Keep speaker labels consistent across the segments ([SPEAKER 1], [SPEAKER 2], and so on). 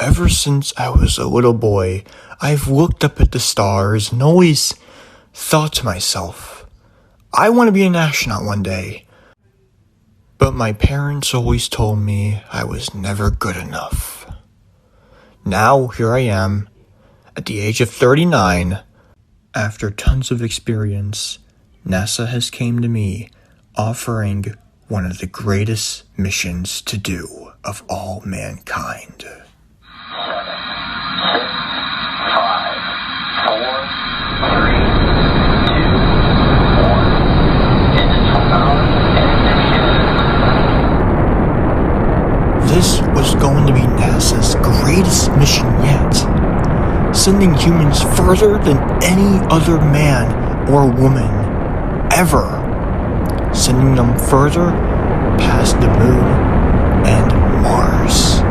[SPEAKER 1] Ever since I was a little boy, I've looked up at the stars and always thought to myself, I want to be an astronaut one day. But my parents always told me I was never good enough. Now, here I am, at the age of 39. After tons of experience, NASA has came to me offering one of the greatest missions to do of all mankind.
[SPEAKER 2] 7, 6, 5, 4, 3, 2, 1. Engines full power and ignition.
[SPEAKER 1] This was going to be NASA's greatest mission yet, sending humans further than any other man or woman ever, sending them further past the moon and Mars.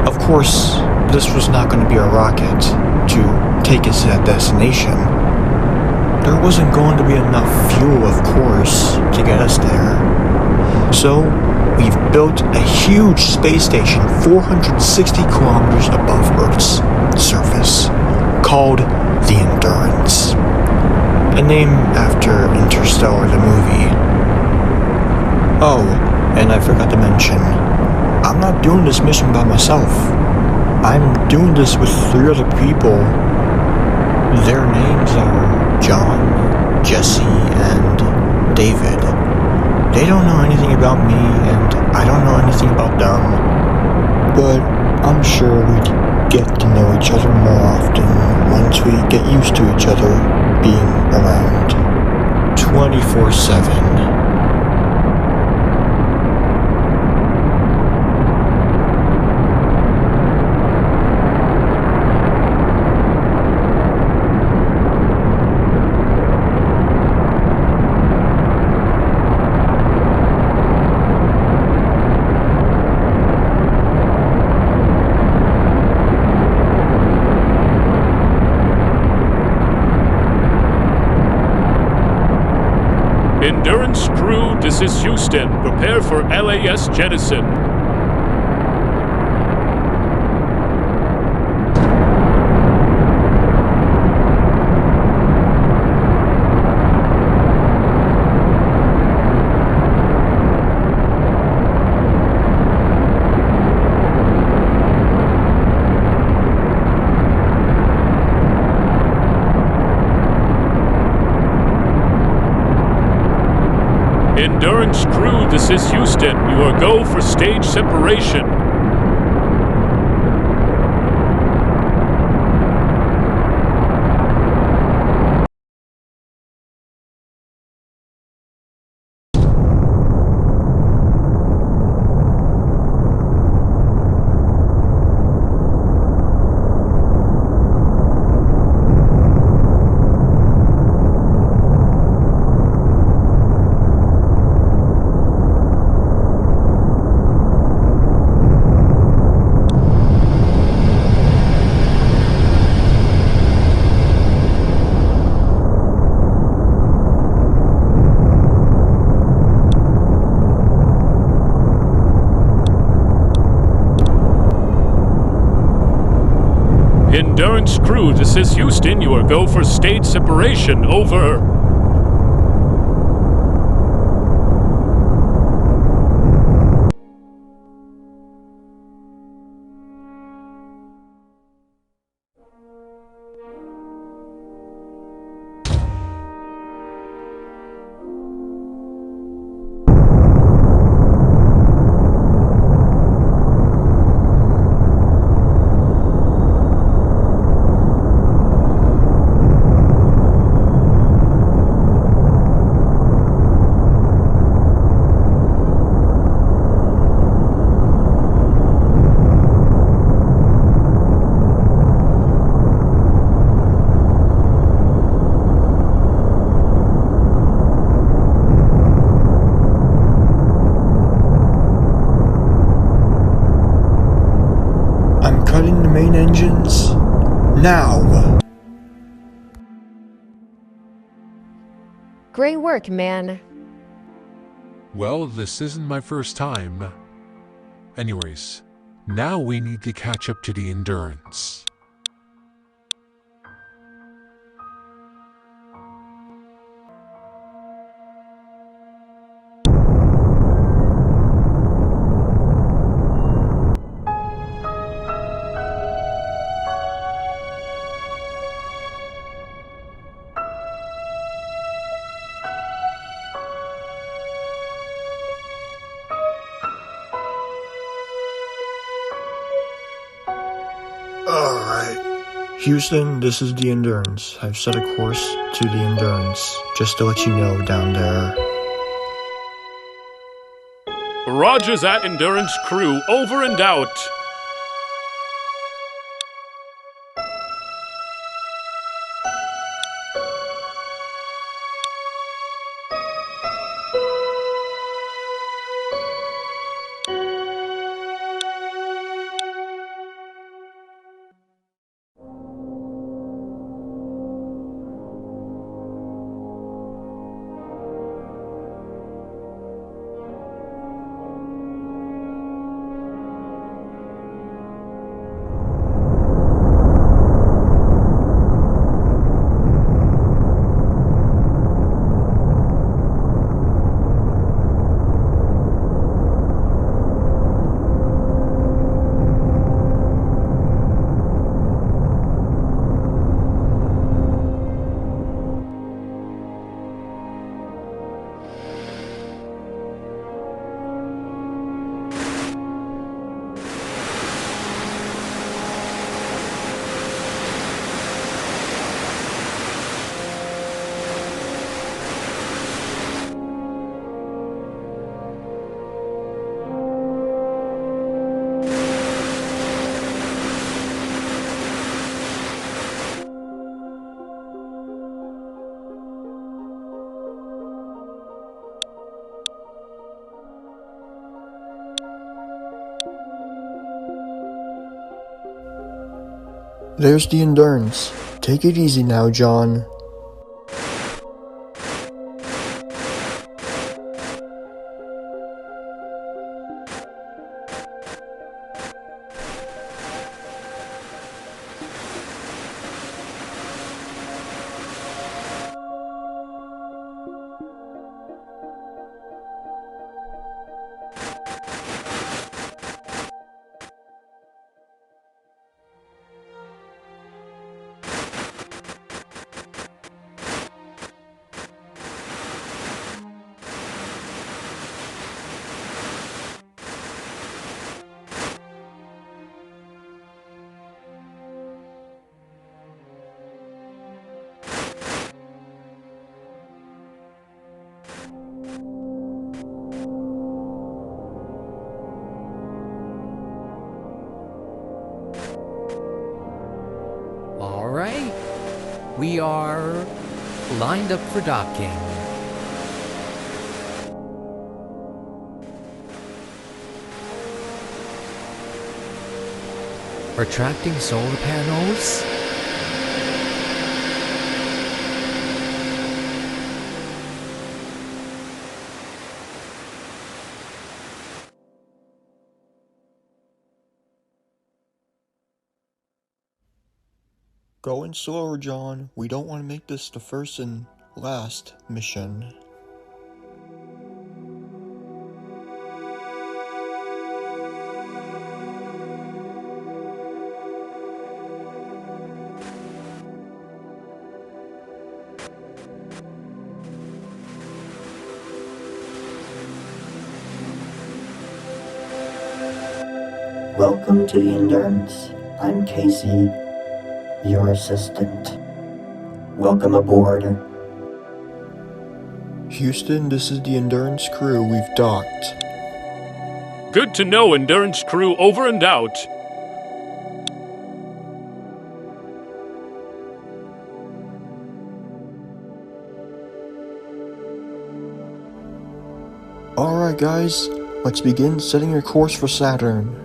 [SPEAKER 1] Of course, this was not going to be a rocket to take us to that destination. There wasn't going to be enough fuel, of course, to get us there. So, we've built a huge space station 460 kilometers above Earth's surface, called the Endurance. A name after Interstellar, the movie. Oh, and I forgot to mention, I'm not doing this mission by myself. I'm doing this with 3 other people. Their names are John, Jesse, and David. They don't know anything about me, and I don't know anything about them. But I'm sure we'd get to know each other more often once we get used to each other being around 24/7.
[SPEAKER 3] Endurance crew, this is Houston. Prepare for LAS jettison. Endurance crew, this is Houston. You are go for stage separation. Endurance crew, this is Houston. You are go for stage separation. Over.
[SPEAKER 1] Cutting the main engines now.
[SPEAKER 4] Great work, man.
[SPEAKER 5] Well, this isn't my first time. Anyways,
[SPEAKER 4] Now we need to catch up to the Endurance.
[SPEAKER 1] Alright. Houston, this is the Endurance. I've set a course to the Endurance, just to let you know down there.
[SPEAKER 3] Rogers at Endurance Crew, over and out.
[SPEAKER 1] There's the Endurance. Take it easy now, John.
[SPEAKER 5] Alright, we are lined up for docking. Retracting solar panels.
[SPEAKER 1] Going slower, John. We don't want to make this the first and last mission.
[SPEAKER 6] Welcome to the Endurance. I'm Casey, your assistant. Welcome aboard.
[SPEAKER 1] Houston, this is the Endurance crew. We've docked.
[SPEAKER 3] Good to know, Endurance Crew, over and out.
[SPEAKER 1] Alright guys, let's begin setting your course for Saturn.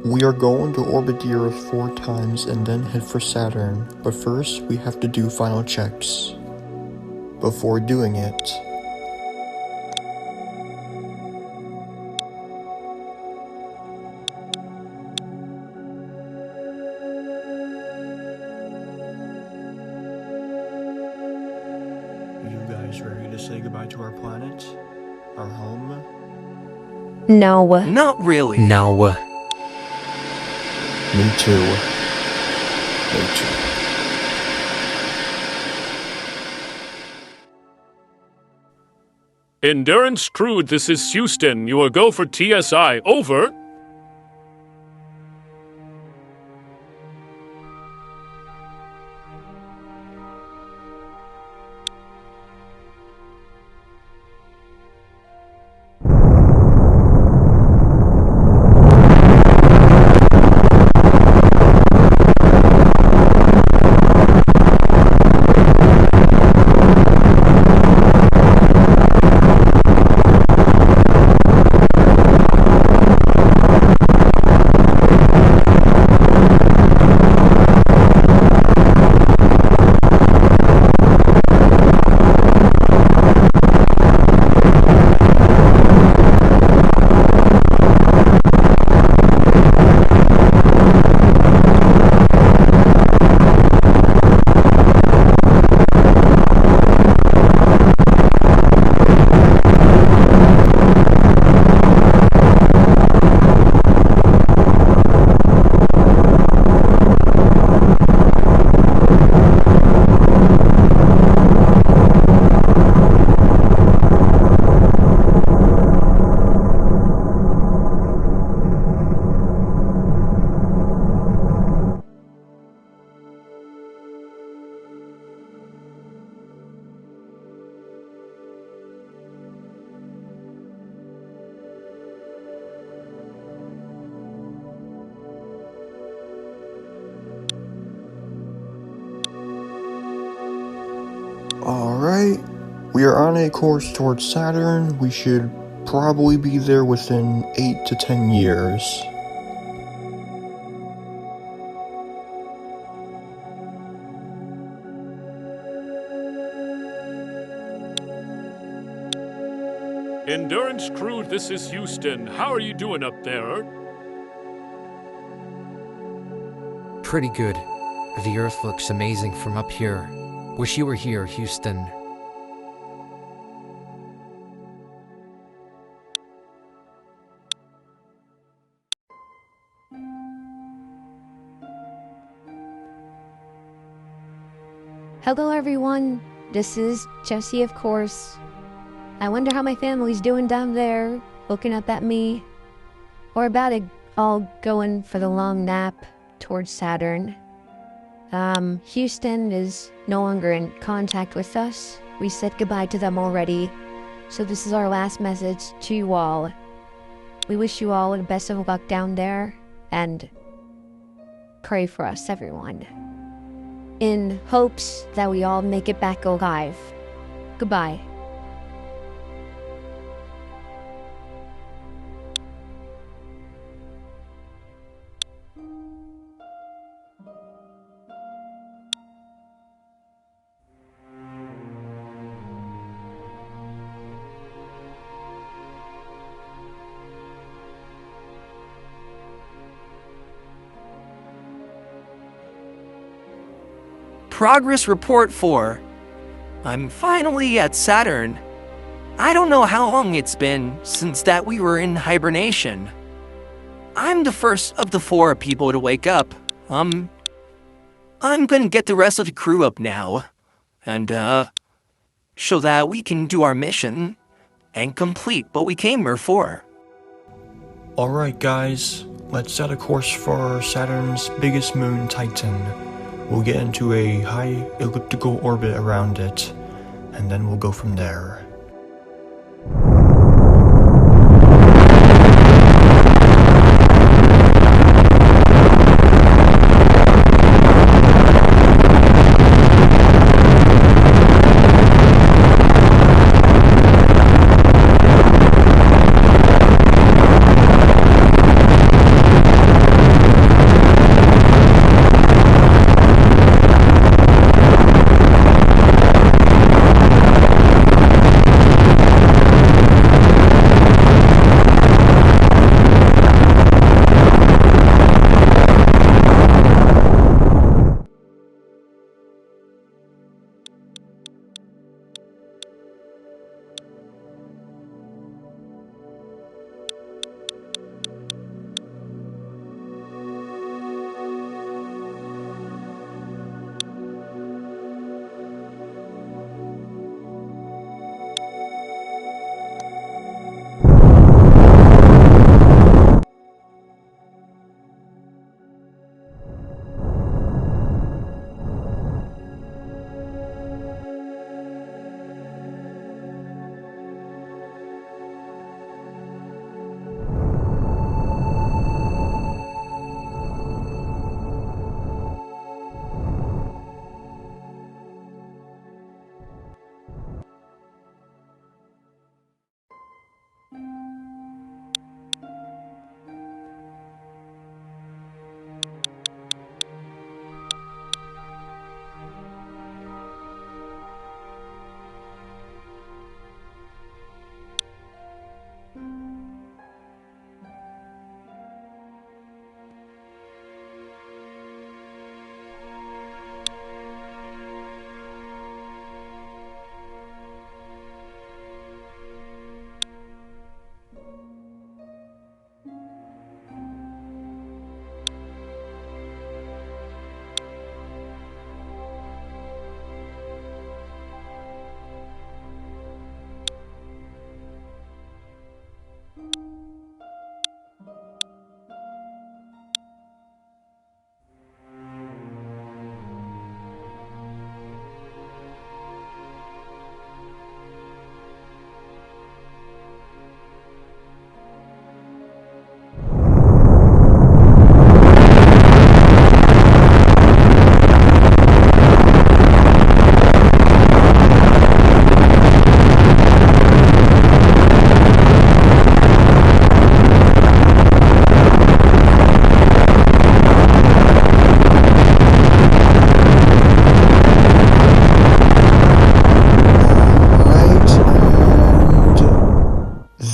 [SPEAKER 1] We are going to orbit the Earth 4 times and then head for Saturn, but first we have to do final checks. Before doing it, you guys ready to say goodbye to our planet? Our home?
[SPEAKER 7] No.
[SPEAKER 8] Not really.
[SPEAKER 5] No.
[SPEAKER 1] Me too. Me too.
[SPEAKER 3] Endurance crew, this is Houston. You will go for TSI. Over.
[SPEAKER 1] Alright, we are on a course towards Saturn. We should probably be there within 8 to 10 years.
[SPEAKER 3] Endurance crew, this is Houston. How are you doing up there?
[SPEAKER 5] Pretty good. The Earth looks amazing from up here. Wish you were here, Houston.
[SPEAKER 7] Hello, everyone. This is Jessie, of course. I wonder how my family's doing down there, looking up at me. Or about it all going for the long nap towards Saturn. Houston is no longer in contact with us. We said goodbye to them already. So this is our last message to you all. We wish you all the best of luck down there, and pray for us, everyone. In hopes that we all make it back alive. Goodbye.
[SPEAKER 8] Progress report 4. I'm finally at Saturn. I don't know how long it's been since that we were in hibernation. I'm the first of the 4 people to wake up. I'm gonna get the rest of the crew up now. And, so that we can do our mission and complete what we came here for.
[SPEAKER 1] Alright guys, let's set a course for Saturn's biggest moon, Titan. We'll get into a high elliptical orbit around it, and then we'll go from there.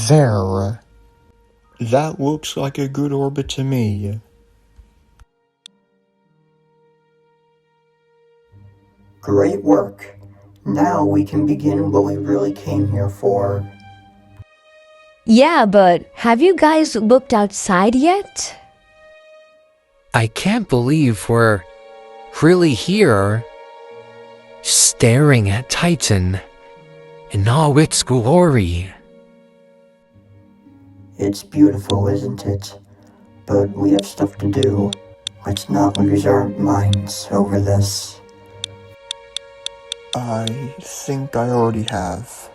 [SPEAKER 1] There. That looks like a good orbit to me.
[SPEAKER 6] Great work. Now we can begin what we really came here for.
[SPEAKER 7] Yeah, but have you guys looked outside yet?
[SPEAKER 5] I can't believe we're really here, staring at Titan in all its glory.
[SPEAKER 6] It's beautiful, isn't it? But we have stuff to do. Let's not lose our minds over this.
[SPEAKER 1] I think I already have.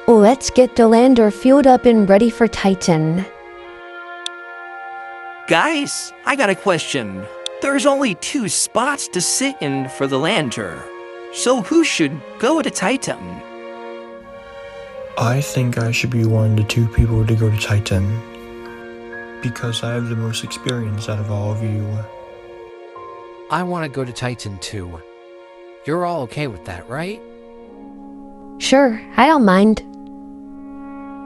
[SPEAKER 7] Let's get the lander fueled up and ready for Titan.
[SPEAKER 8] Guys, I got a question. There's only 2 spots to sit in for the lander. So who should go to Titan?
[SPEAKER 1] I think I should be one of the 2 people to go to Titan. Because I have the most experience out of all of you.
[SPEAKER 5] I want to go to Titan too. You're all okay with that, right?
[SPEAKER 7] Sure, I don't mind.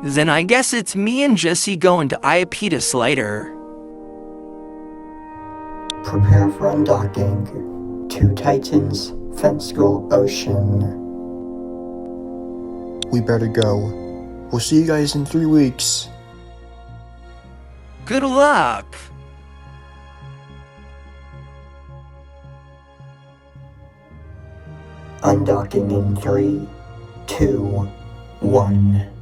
[SPEAKER 8] Then I guess it's me and Jesse going to Iapetus later.
[SPEAKER 6] Prepare for undocking to Titan's Fenskill Ocean.
[SPEAKER 1] We better go. We'll see you guys in 3 weeks.
[SPEAKER 8] Good luck!
[SPEAKER 6] Undocking in 3, 2, 1.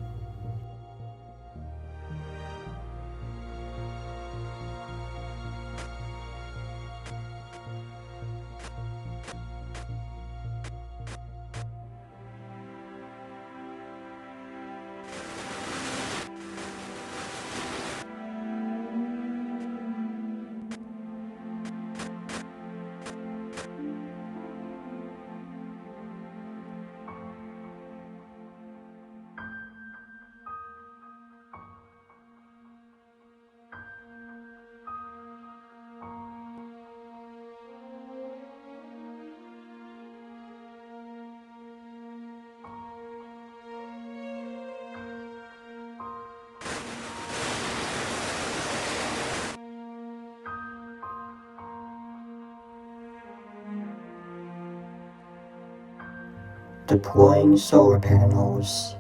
[SPEAKER 6] Deploying solar panels.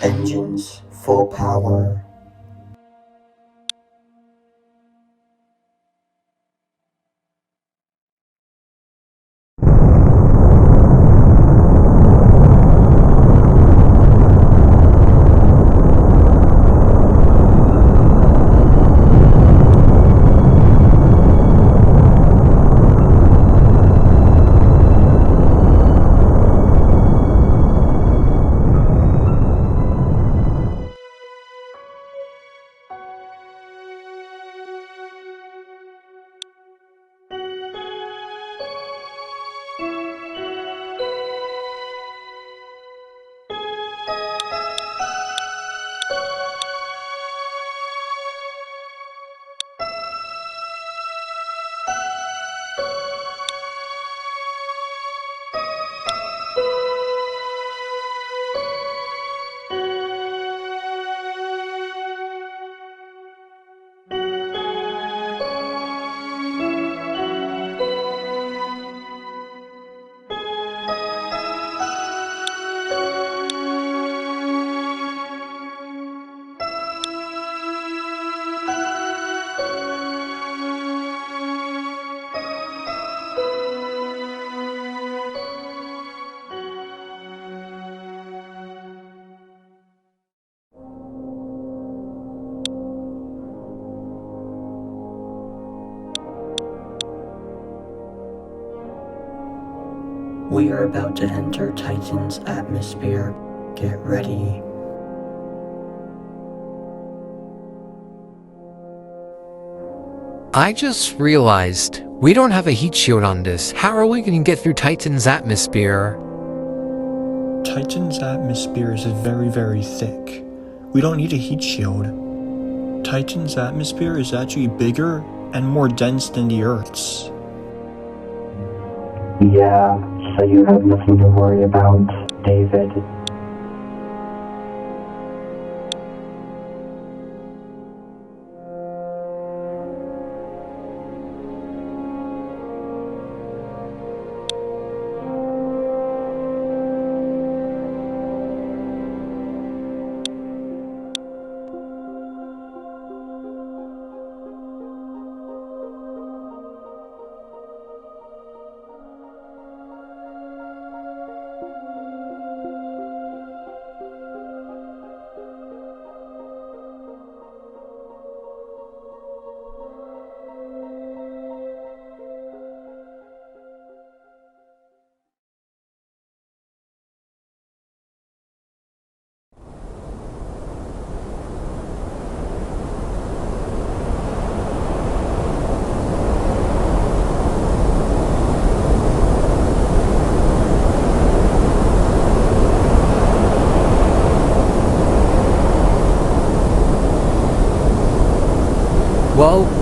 [SPEAKER 6] Engines full power. We are about to enter Titan's atmosphere. Get ready.
[SPEAKER 5] I just realized we don't have a heat shield on this. How are we going to get through Titan's atmosphere?
[SPEAKER 1] Titan's atmosphere is very, very thick. We don't need a heat shield. Titan's atmosphere is actually bigger and more dense than the Earth's.
[SPEAKER 6] Yeah, so you have nothing to worry about, David.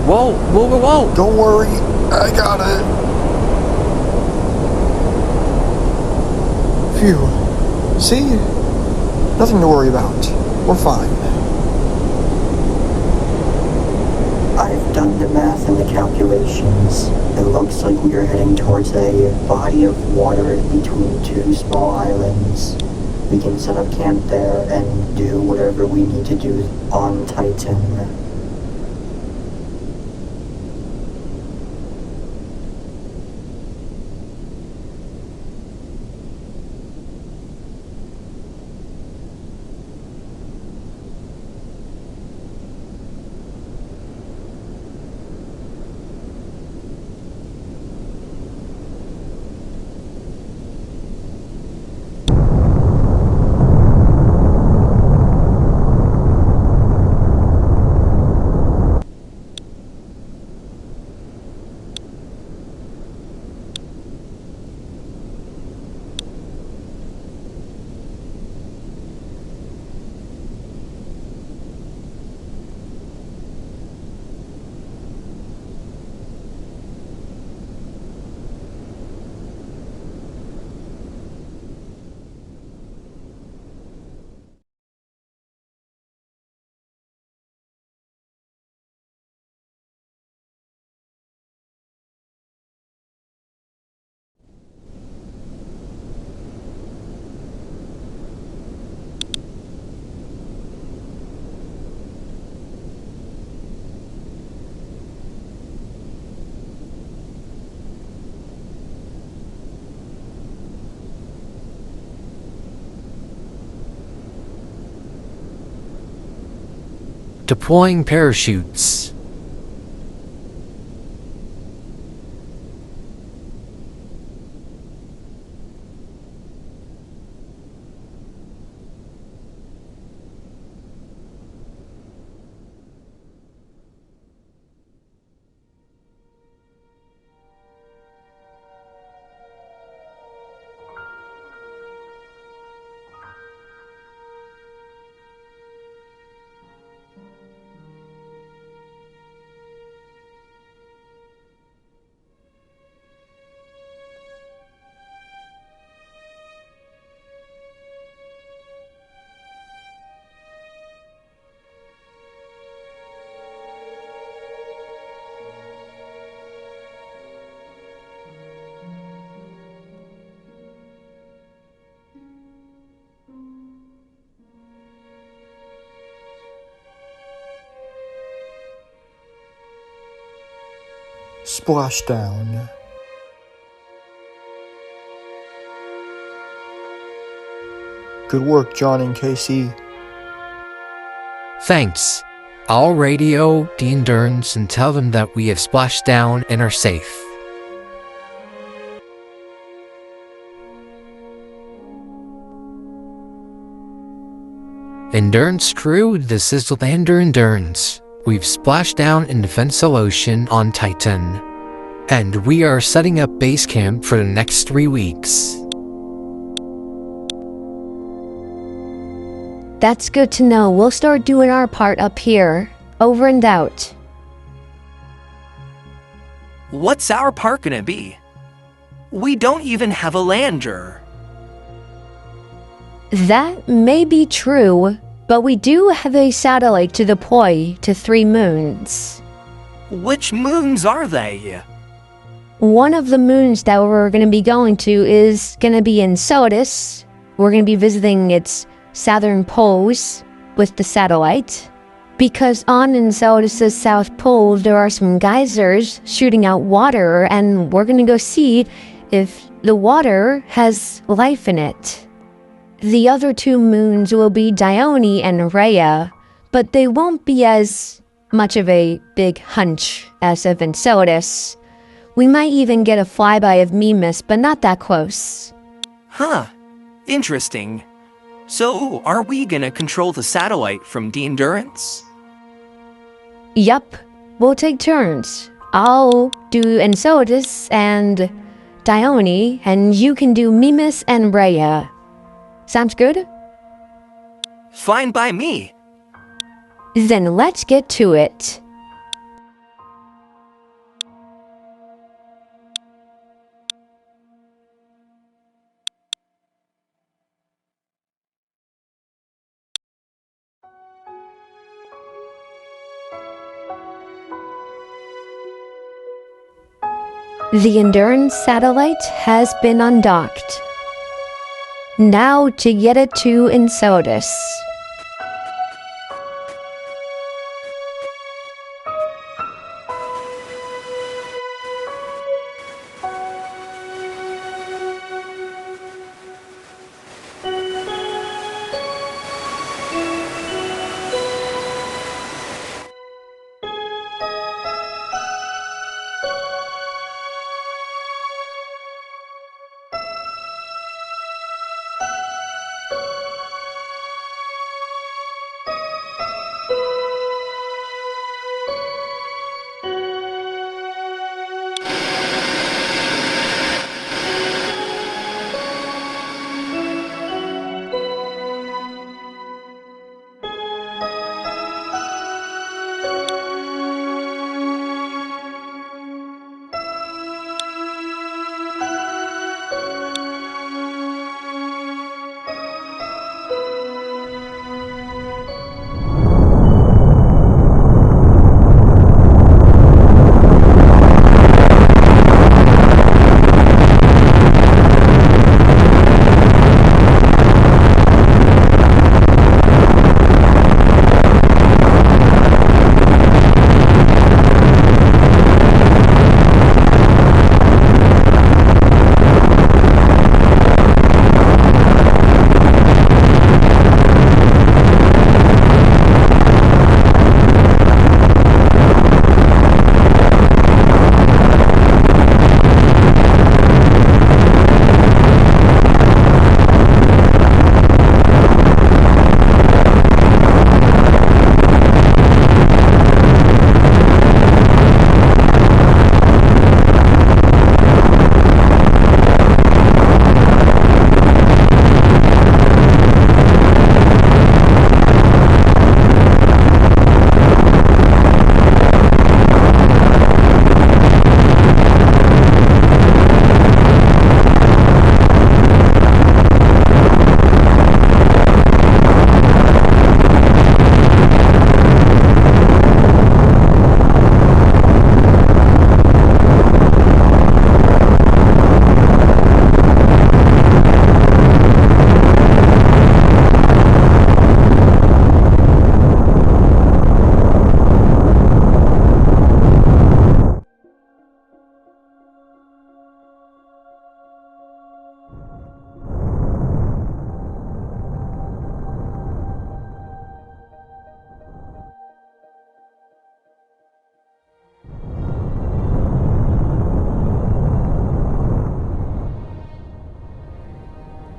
[SPEAKER 5] Whoa.
[SPEAKER 1] Don't worry, I got it. Phew. See? Nothing to worry about. We're fine.
[SPEAKER 6] I've done the math and the calculations. It looks like we are heading towards a body of water between two small islands. We can set up camp there and do whatever we need to do on Titan.
[SPEAKER 5] Deploying parachutes.
[SPEAKER 1] Splashdown. Good work, John and Casey.
[SPEAKER 5] Thanks. I'll radio the Endurance and tell them that we have splashed down and are safe. Endurance crew, this is Lander Endurance. We've splashed down in the Defensal Ocean on Titan, and we are setting up base camp for the next 3 weeks.
[SPEAKER 7] That's good to know. We'll start doing our part up here. Over and out.
[SPEAKER 8] What's our part gonna be? We don't even have a lander.
[SPEAKER 7] That may be true, but we do have a satellite to deploy to 3 moons.
[SPEAKER 8] Which moons are they?
[SPEAKER 7] One of the moons that we're going to be going to is going to be Enceladus. We're going to be visiting its southern poles with the satellite. Because on Enceladus' south pole, there are some geysers shooting out water, and we're going to go see if the water has life in it. The other 2 moons will be Dione and Rhea, but they won't be as much of a big hunch as of Enceladus. We might even get a flyby of Mimas, but not that close.
[SPEAKER 8] Huh. Interesting. So, are we gonna control the satellite from the Endurance?
[SPEAKER 7] Yup, we'll take turns. I'll do Enceladus and Dione, and you can do Mimas and Rhea. Sounds good?
[SPEAKER 8] Fine by me.
[SPEAKER 7] Then let's get to it. The Endurance satellite has been undocked. Now to get it to Enceladus.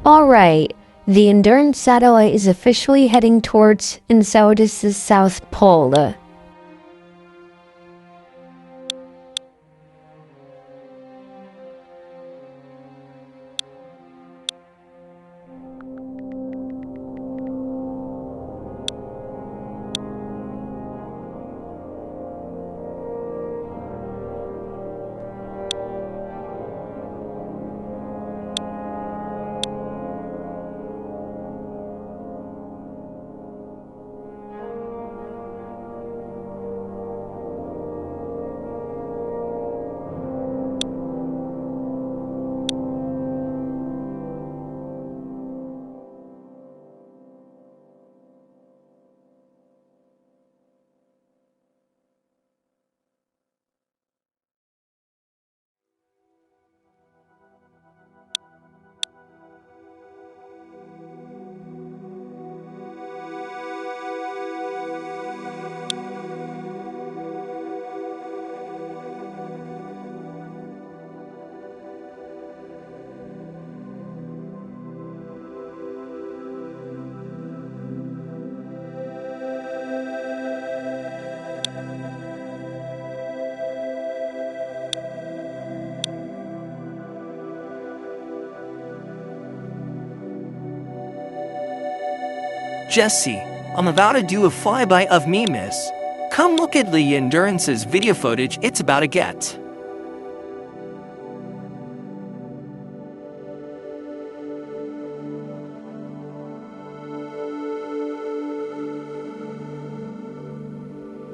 [SPEAKER 7] Alright, the Endurance satellite is officially heading towards Enceladus' south pole.
[SPEAKER 8] Jesse, I'm about to do a flyby of me, miss. Come look at the Endurance's video footage it's about to get.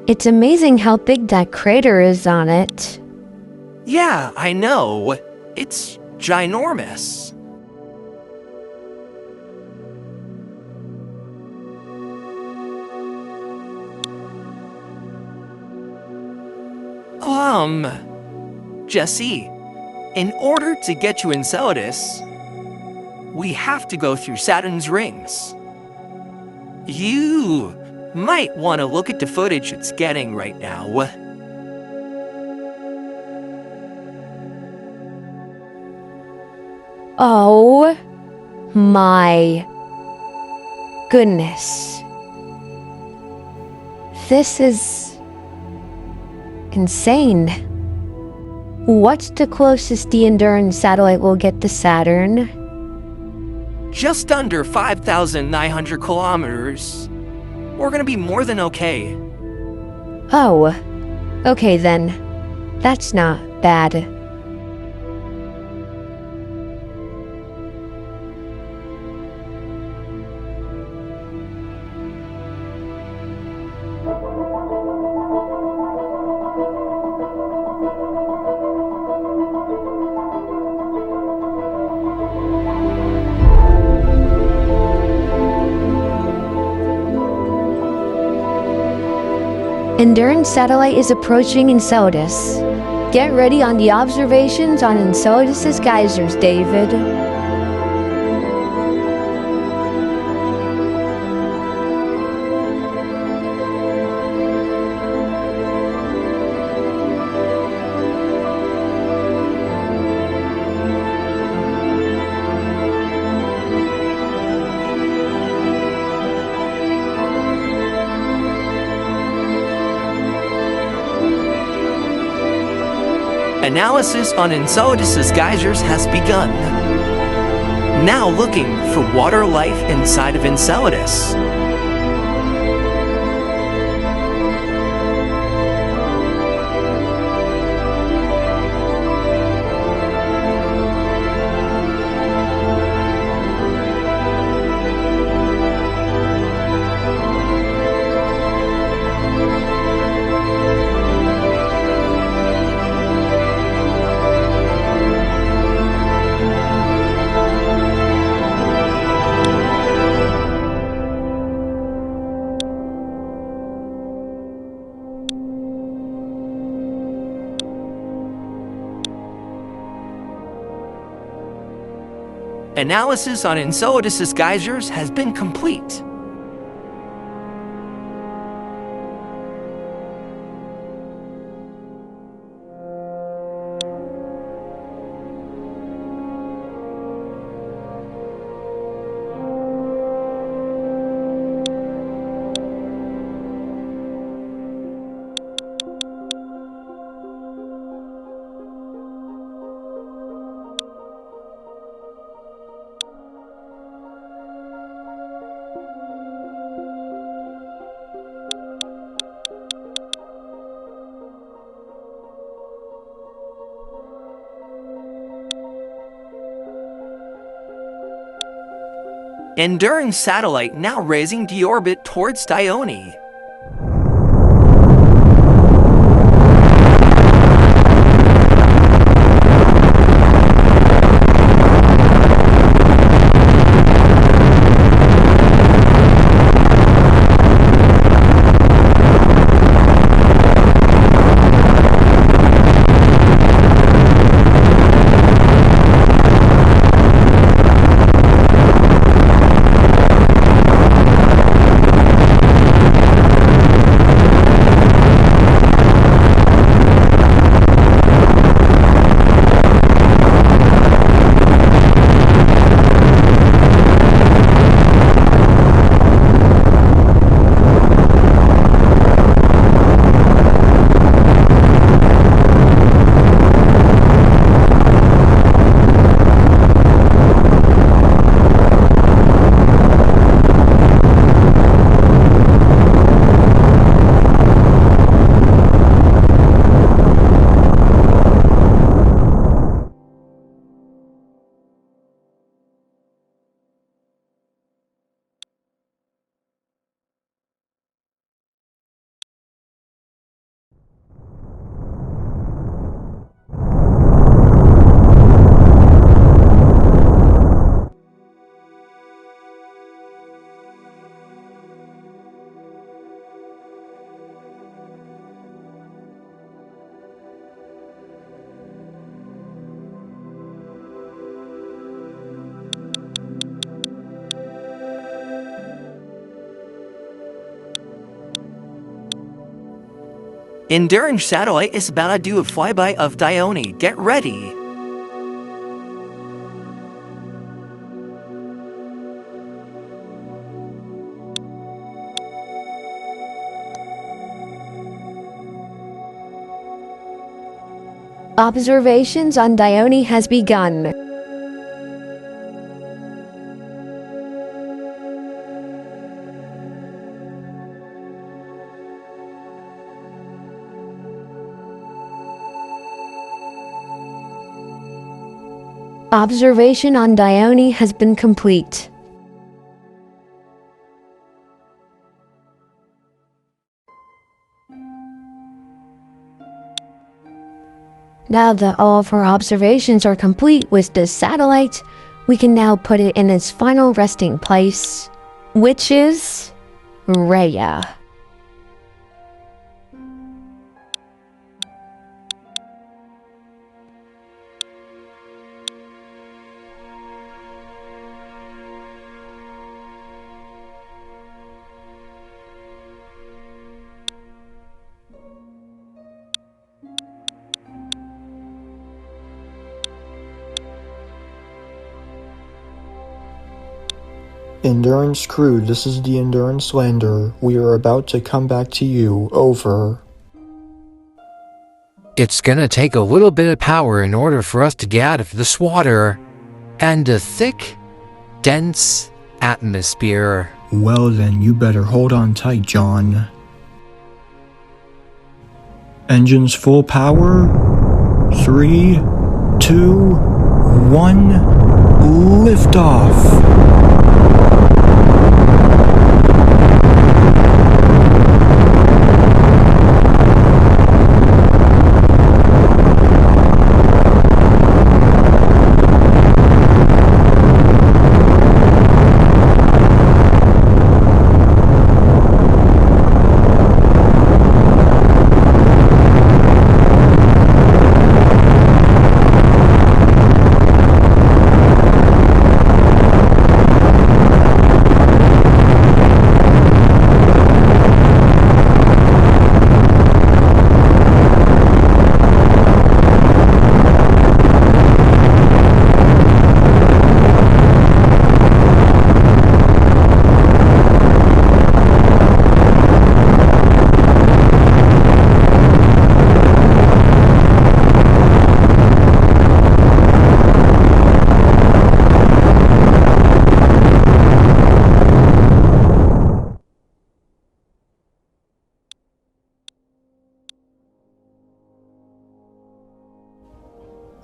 [SPEAKER 7] It's amazing how big that crater is on it.
[SPEAKER 8] Yeah, I know. It's ginormous. Jesse, in order to get to Enceladus, we have to go through Saturn's rings. You might want to look at the footage it's getting right now.
[SPEAKER 7] Oh my goodness. This is insane. What's the closest the Endurance satellite will get to Saturn?
[SPEAKER 8] Just under 5,900 kilometers. We're gonna be more than okay.
[SPEAKER 7] Oh, okay then. That's not bad. Endurance satellite is approaching Enceladus. Get ready on the observations on Enceladus's geysers, David.
[SPEAKER 8] Analysis on Enceladus's geysers has begun. Now looking for water life inside of Enceladus. Analysis on Enceladus's geysers has been complete. Endurance satellite now raising deorbit towards Dione. Endurance satellite is about to do a flyby of Dione. Get ready.
[SPEAKER 7] Observations on Dione has begun. Observation on Dione has been complete. Now that all of our observations are complete with the satellite, we can now put it in its final resting place, which is Rhea.
[SPEAKER 1] Endurance crew, this is the Endurance lander. We are about to come back to you. Over.
[SPEAKER 5] It's gonna take a little bit of power in order for us to get out of this water and a thick, dense atmosphere.
[SPEAKER 1] Well then, you better hold on tight, John. Engines full power. 3, 2, 1. Liftoff.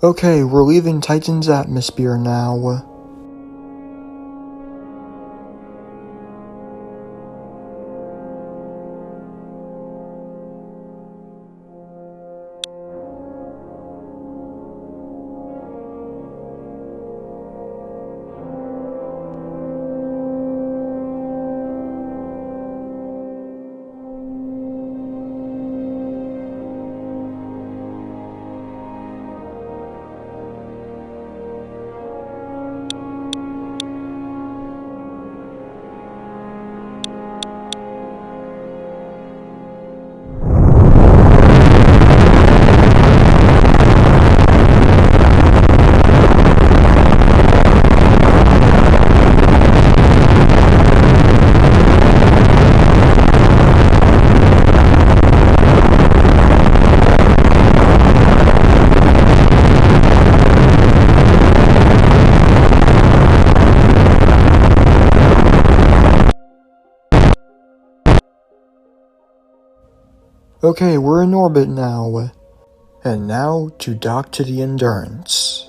[SPEAKER 1] Okay, we're leaving Titan's atmosphere now. Okay, we're in orbit now. And now to dock to the Endurance.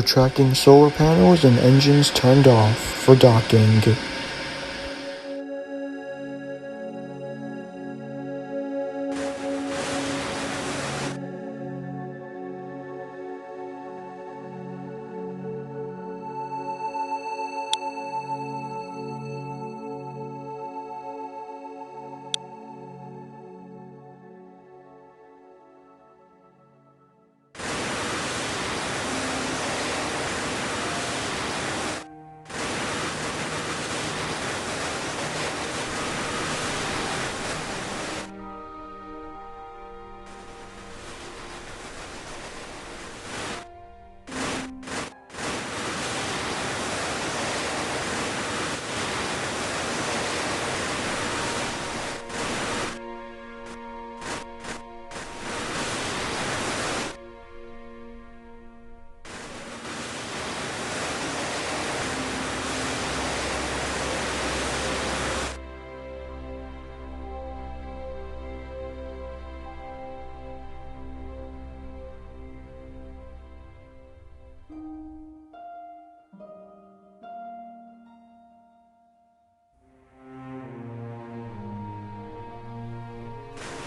[SPEAKER 1] Retracting solar panels and engines turned off for docking.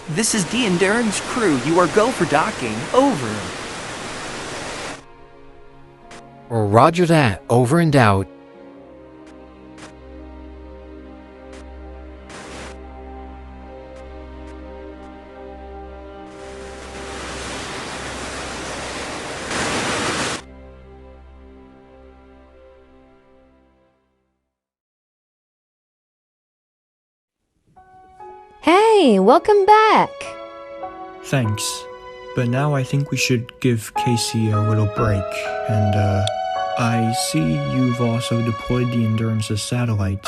[SPEAKER 8] This is the Endurance crew. You are go for docking. Over.
[SPEAKER 5] Roger that. Over and out.
[SPEAKER 7] Hey, welcome back!
[SPEAKER 1] Thanks. But now I think we should give Casey a little break. And, I see you've also deployed the Endurance's satellite.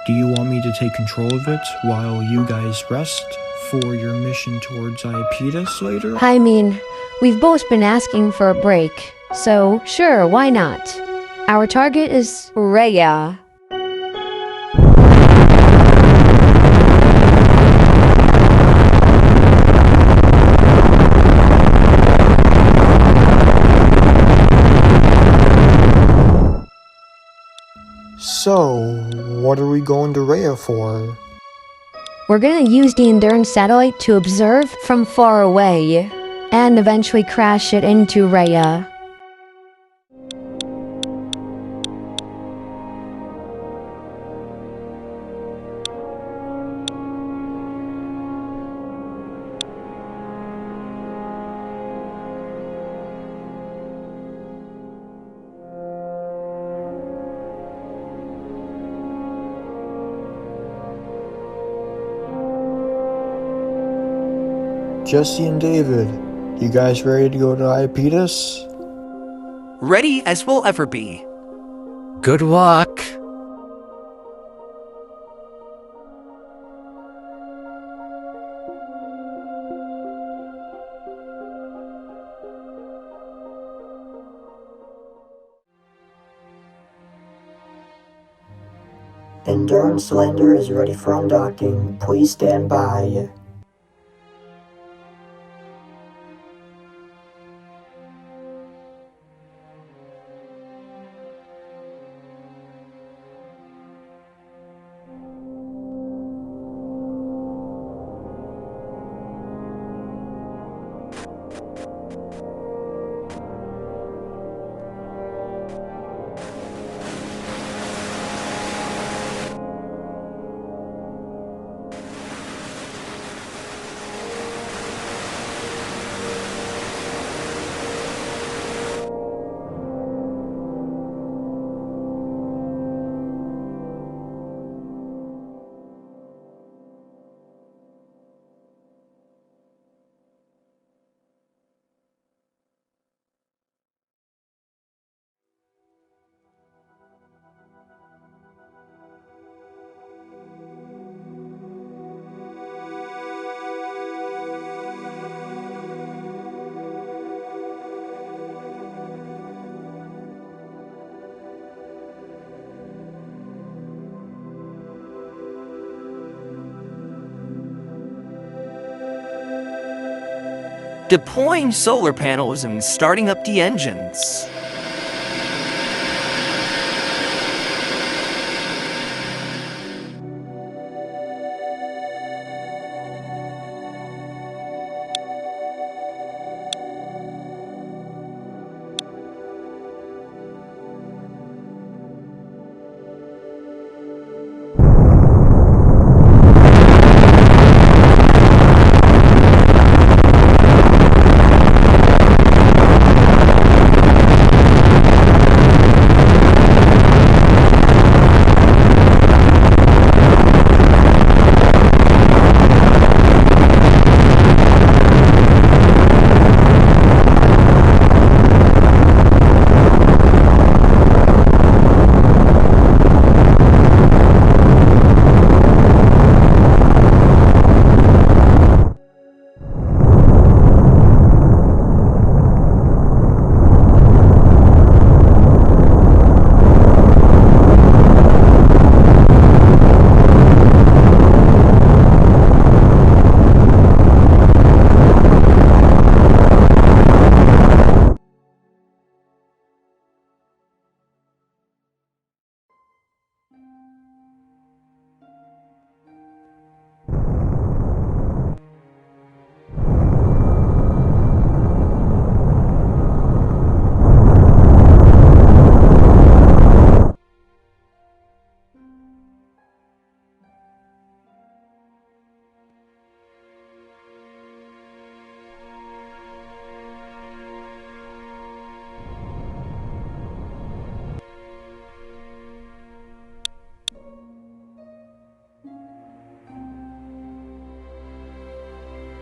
[SPEAKER 1] Do you want me to take control of it while you guys rest for your mission towards Iapetus later?
[SPEAKER 7] I mean, we've both been asking for a break, so sure, why not? Our target is Rhea.
[SPEAKER 1] So, what are we going to Rhea for?
[SPEAKER 7] We're gonna use the Endurance satellite to observe from far away, and eventually crash it into Rhea.
[SPEAKER 1] Jesse and David, you guys ready to go to Iapetus?
[SPEAKER 8] Ready as we'll ever be.
[SPEAKER 5] Good luck.
[SPEAKER 6] Endurance lander is ready for undocking. Please stand by.
[SPEAKER 8] Deploying solar panels and starting up the engines.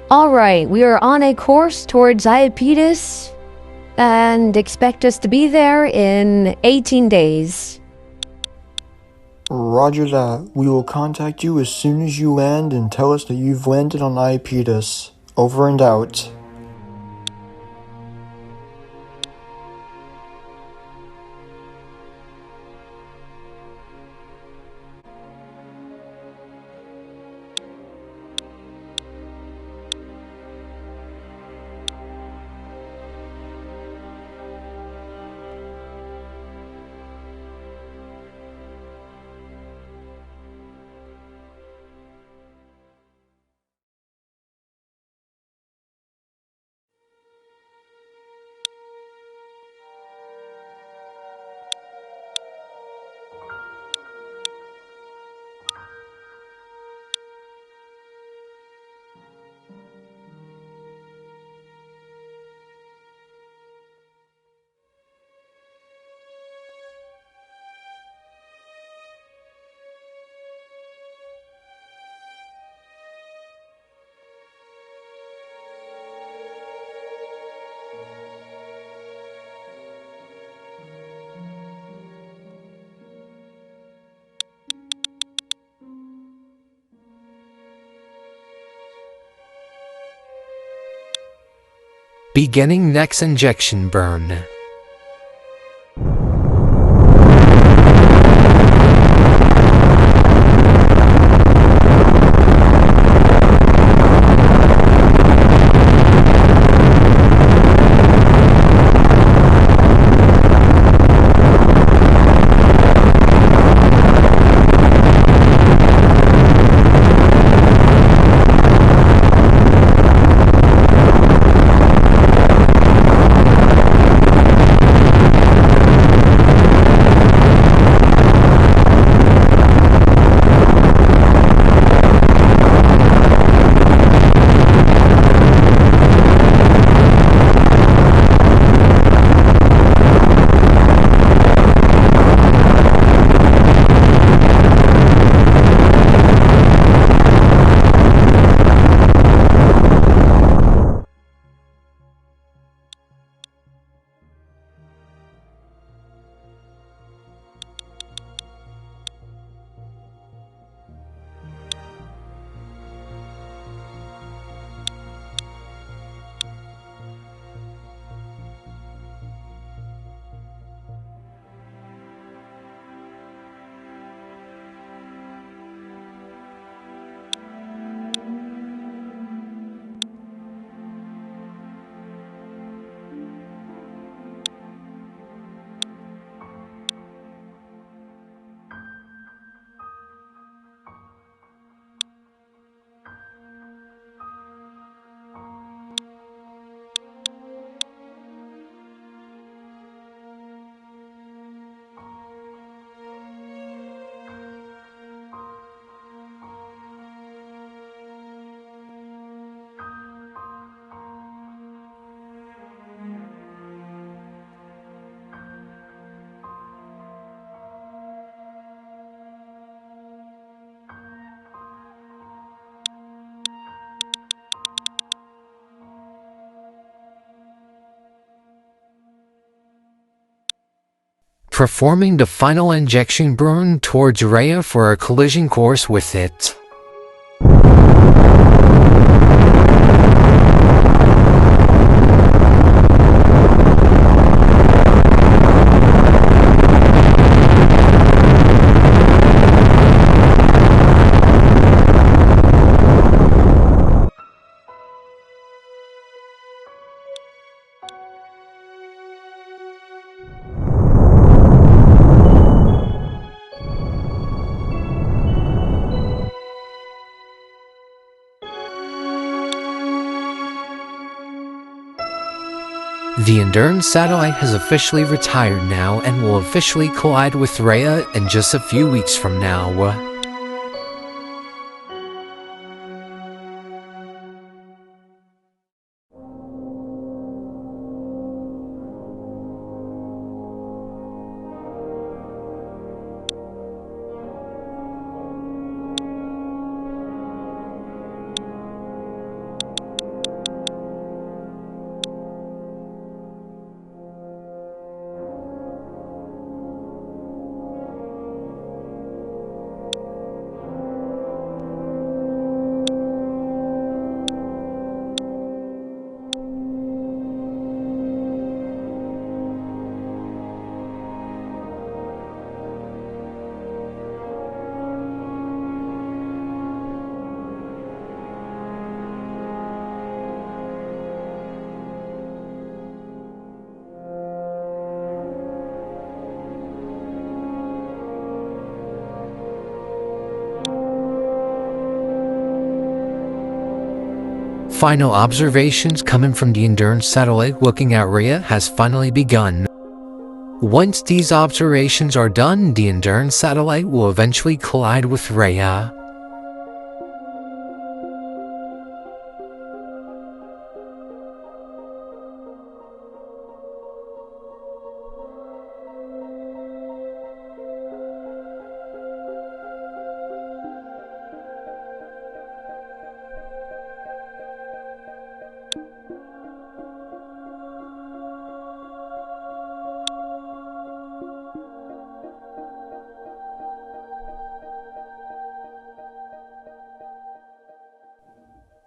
[SPEAKER 7] Alright, we are on a course towards Iapetus, and expect us to be there in 18 days.
[SPEAKER 1] Roger that. We will contact you as soon as you land and tell us that you've landed on Iapetus. Over and out.
[SPEAKER 5] Beginning next injection burn. Performing the final injection burn towards Rhea for a collision course with it. The Endurance satellite has officially retired now and will officially collide with Rhea in just a few weeks from now. Final observations coming from the Endurance satellite looking at Rhea has finally begun. Once these observations are done, the Endurance satellite will eventually collide with Rhea.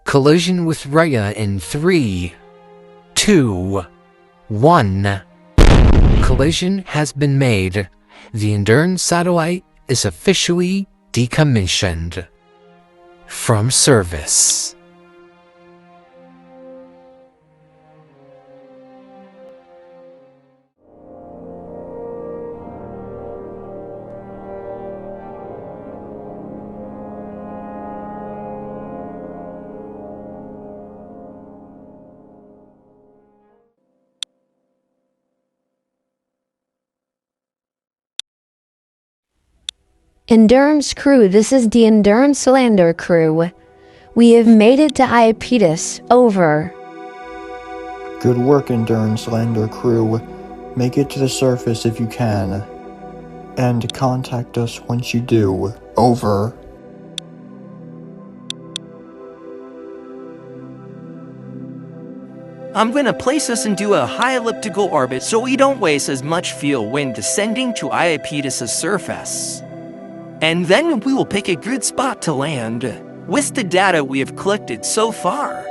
[SPEAKER 5] Collision with Rhea in 3, 2, 1. Collision has been made. The Endurance satellite is officially decommissioned from service.
[SPEAKER 7] Endurance crew, this is the Endurance Lander crew. We have made it to Iapetus. Over.
[SPEAKER 1] Good work, Endurance Lander crew. Make it to the surface if you can. And contact us once you do. Over.
[SPEAKER 8] I'm gonna place us into a high elliptical orbit so we don't waste as much fuel when descending to Iapetus' surface. And then we will pick a good spot to land, with the data we have collected so far.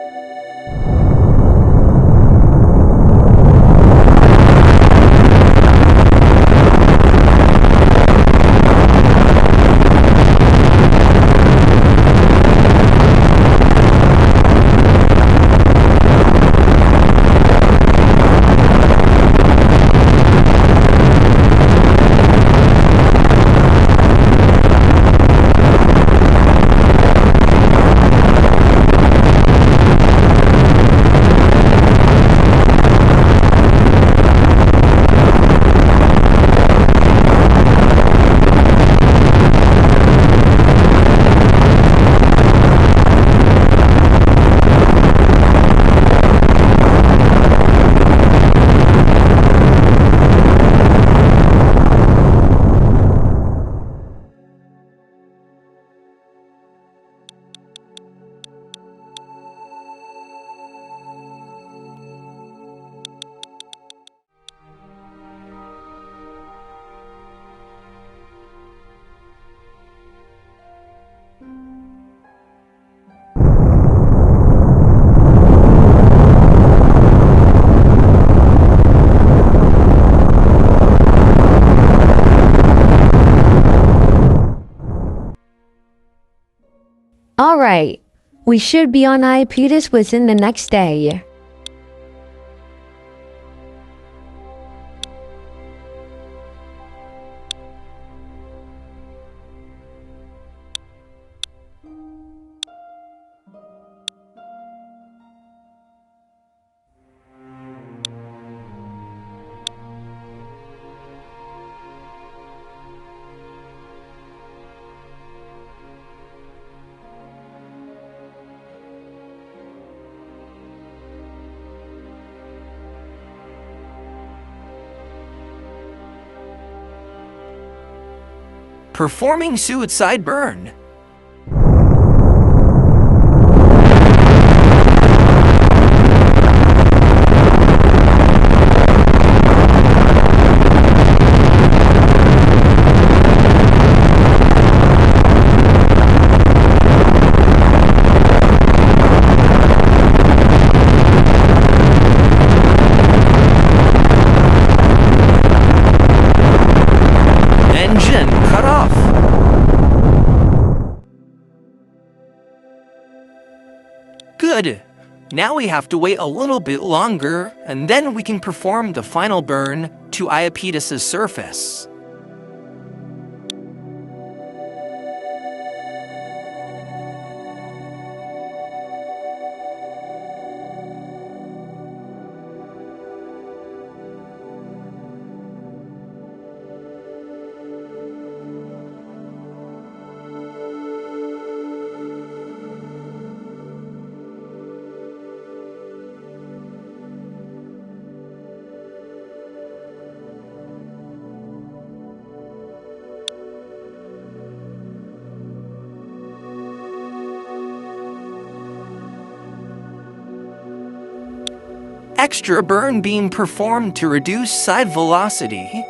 [SPEAKER 7] Alright, we should be on Iapetus within the next day.
[SPEAKER 8] Performing suicide burn. Engine cut off. Good. Now we have to wait a little bit longer, and then we can perform the final burn to Iapetus' surface. extra burn being performed to reduce side velocity.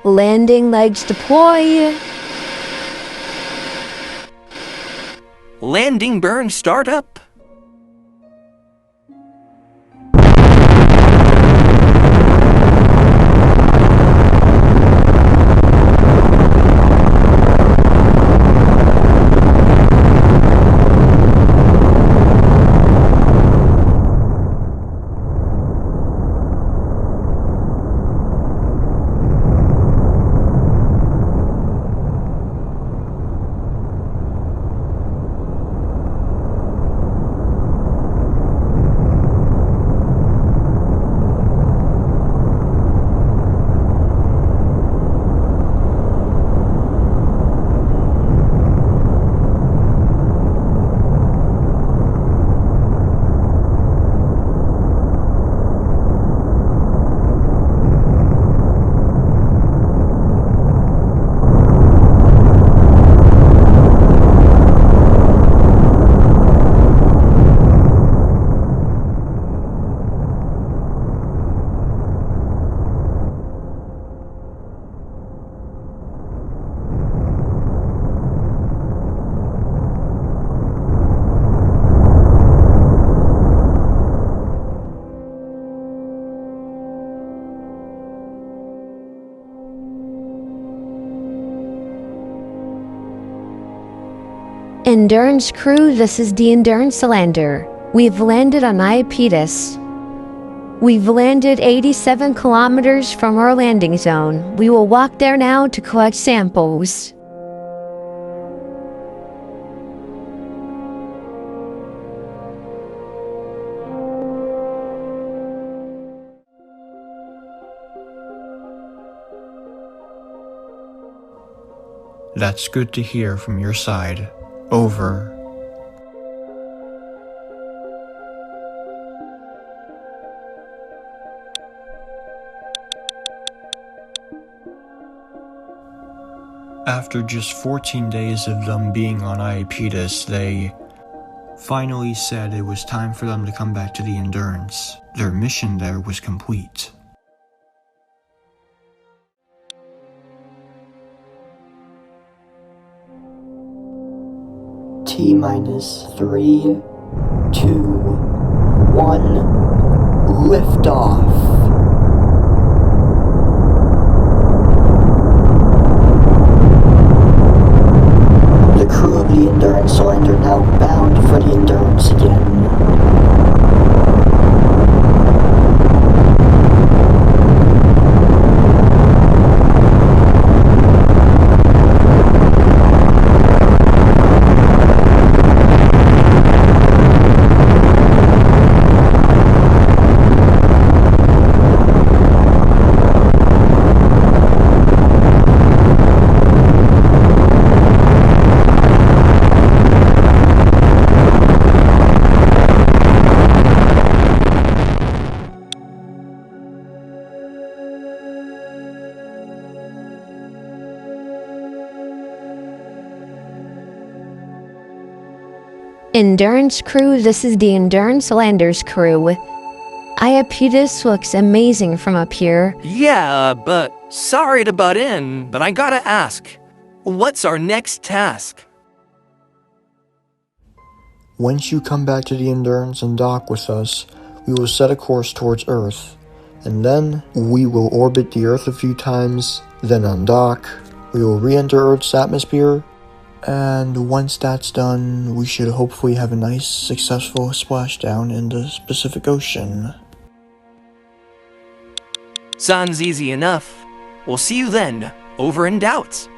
[SPEAKER 7] Landing legs deploy.
[SPEAKER 8] Landing burn startup.
[SPEAKER 7] Endurance crew, this is the Endurance Lander. We've landed on Iapetus. We've landed 87 kilometers from our landing zone. We will walk there now to collect samples.
[SPEAKER 1] That's good to hear from your side. Over. After just 14 days of them being on Iapetus, they finally said it was time for them to come back to the Endurance. Their mission there was complete.
[SPEAKER 6] T-minus 3, 2, 1, liftoff. The crew of the Endurance Lander now bound for the Endurance again.
[SPEAKER 7] Endurance crew, this is the Endurance Lander's crew. Iapetus looks amazing from up here.
[SPEAKER 8] Yeah, but sorry to butt in, but I gotta ask, what's our next task?
[SPEAKER 1] Once you come back to the Endurance and dock with us, we will set a course towards Earth, and then we will orbit the Earth a few times, then undock, we will re-enter Earth's atmosphere, and once that's done, we should hopefully have a nice, successful splashdown in the Pacific Ocean.
[SPEAKER 8] Sounds easy enough. We'll see you then, over in Doubts.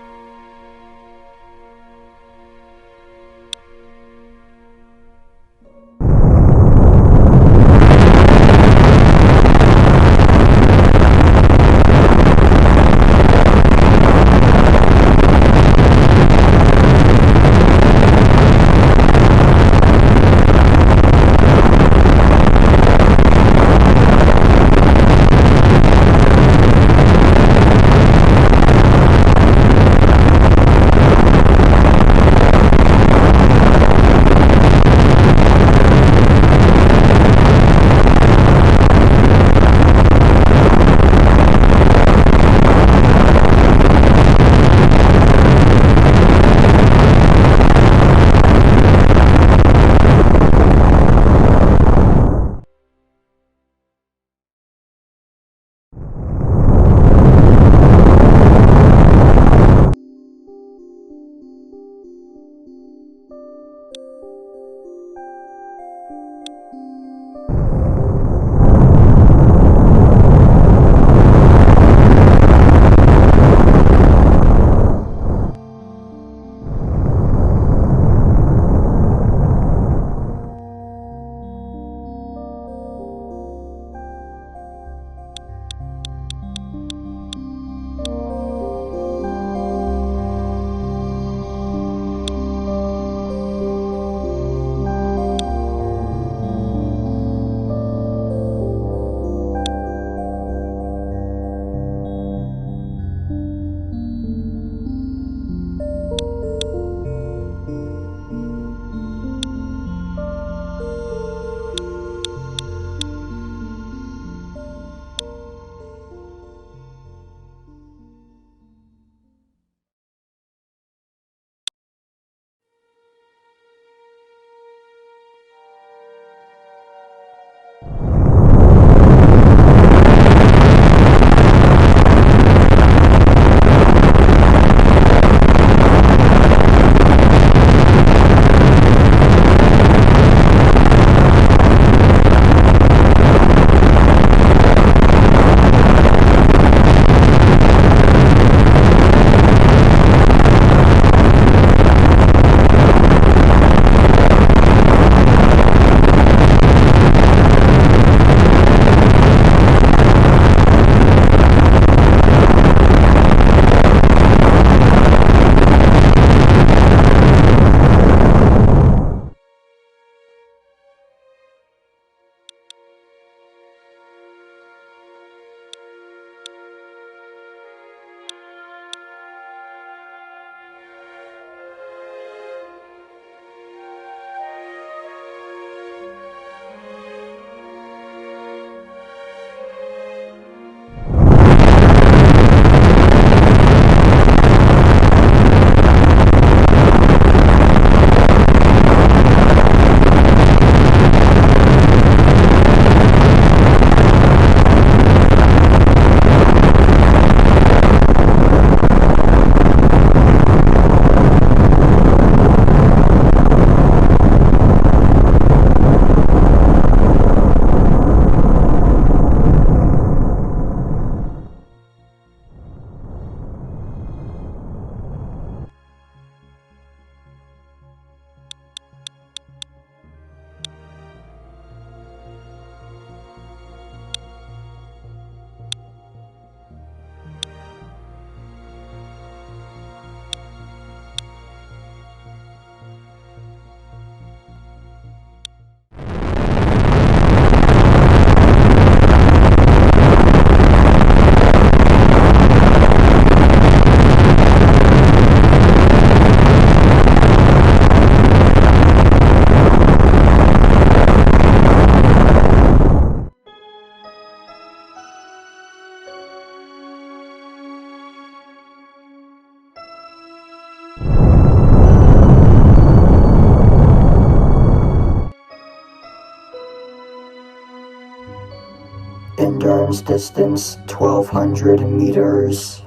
[SPEAKER 6] Endurance distance 1200 meters.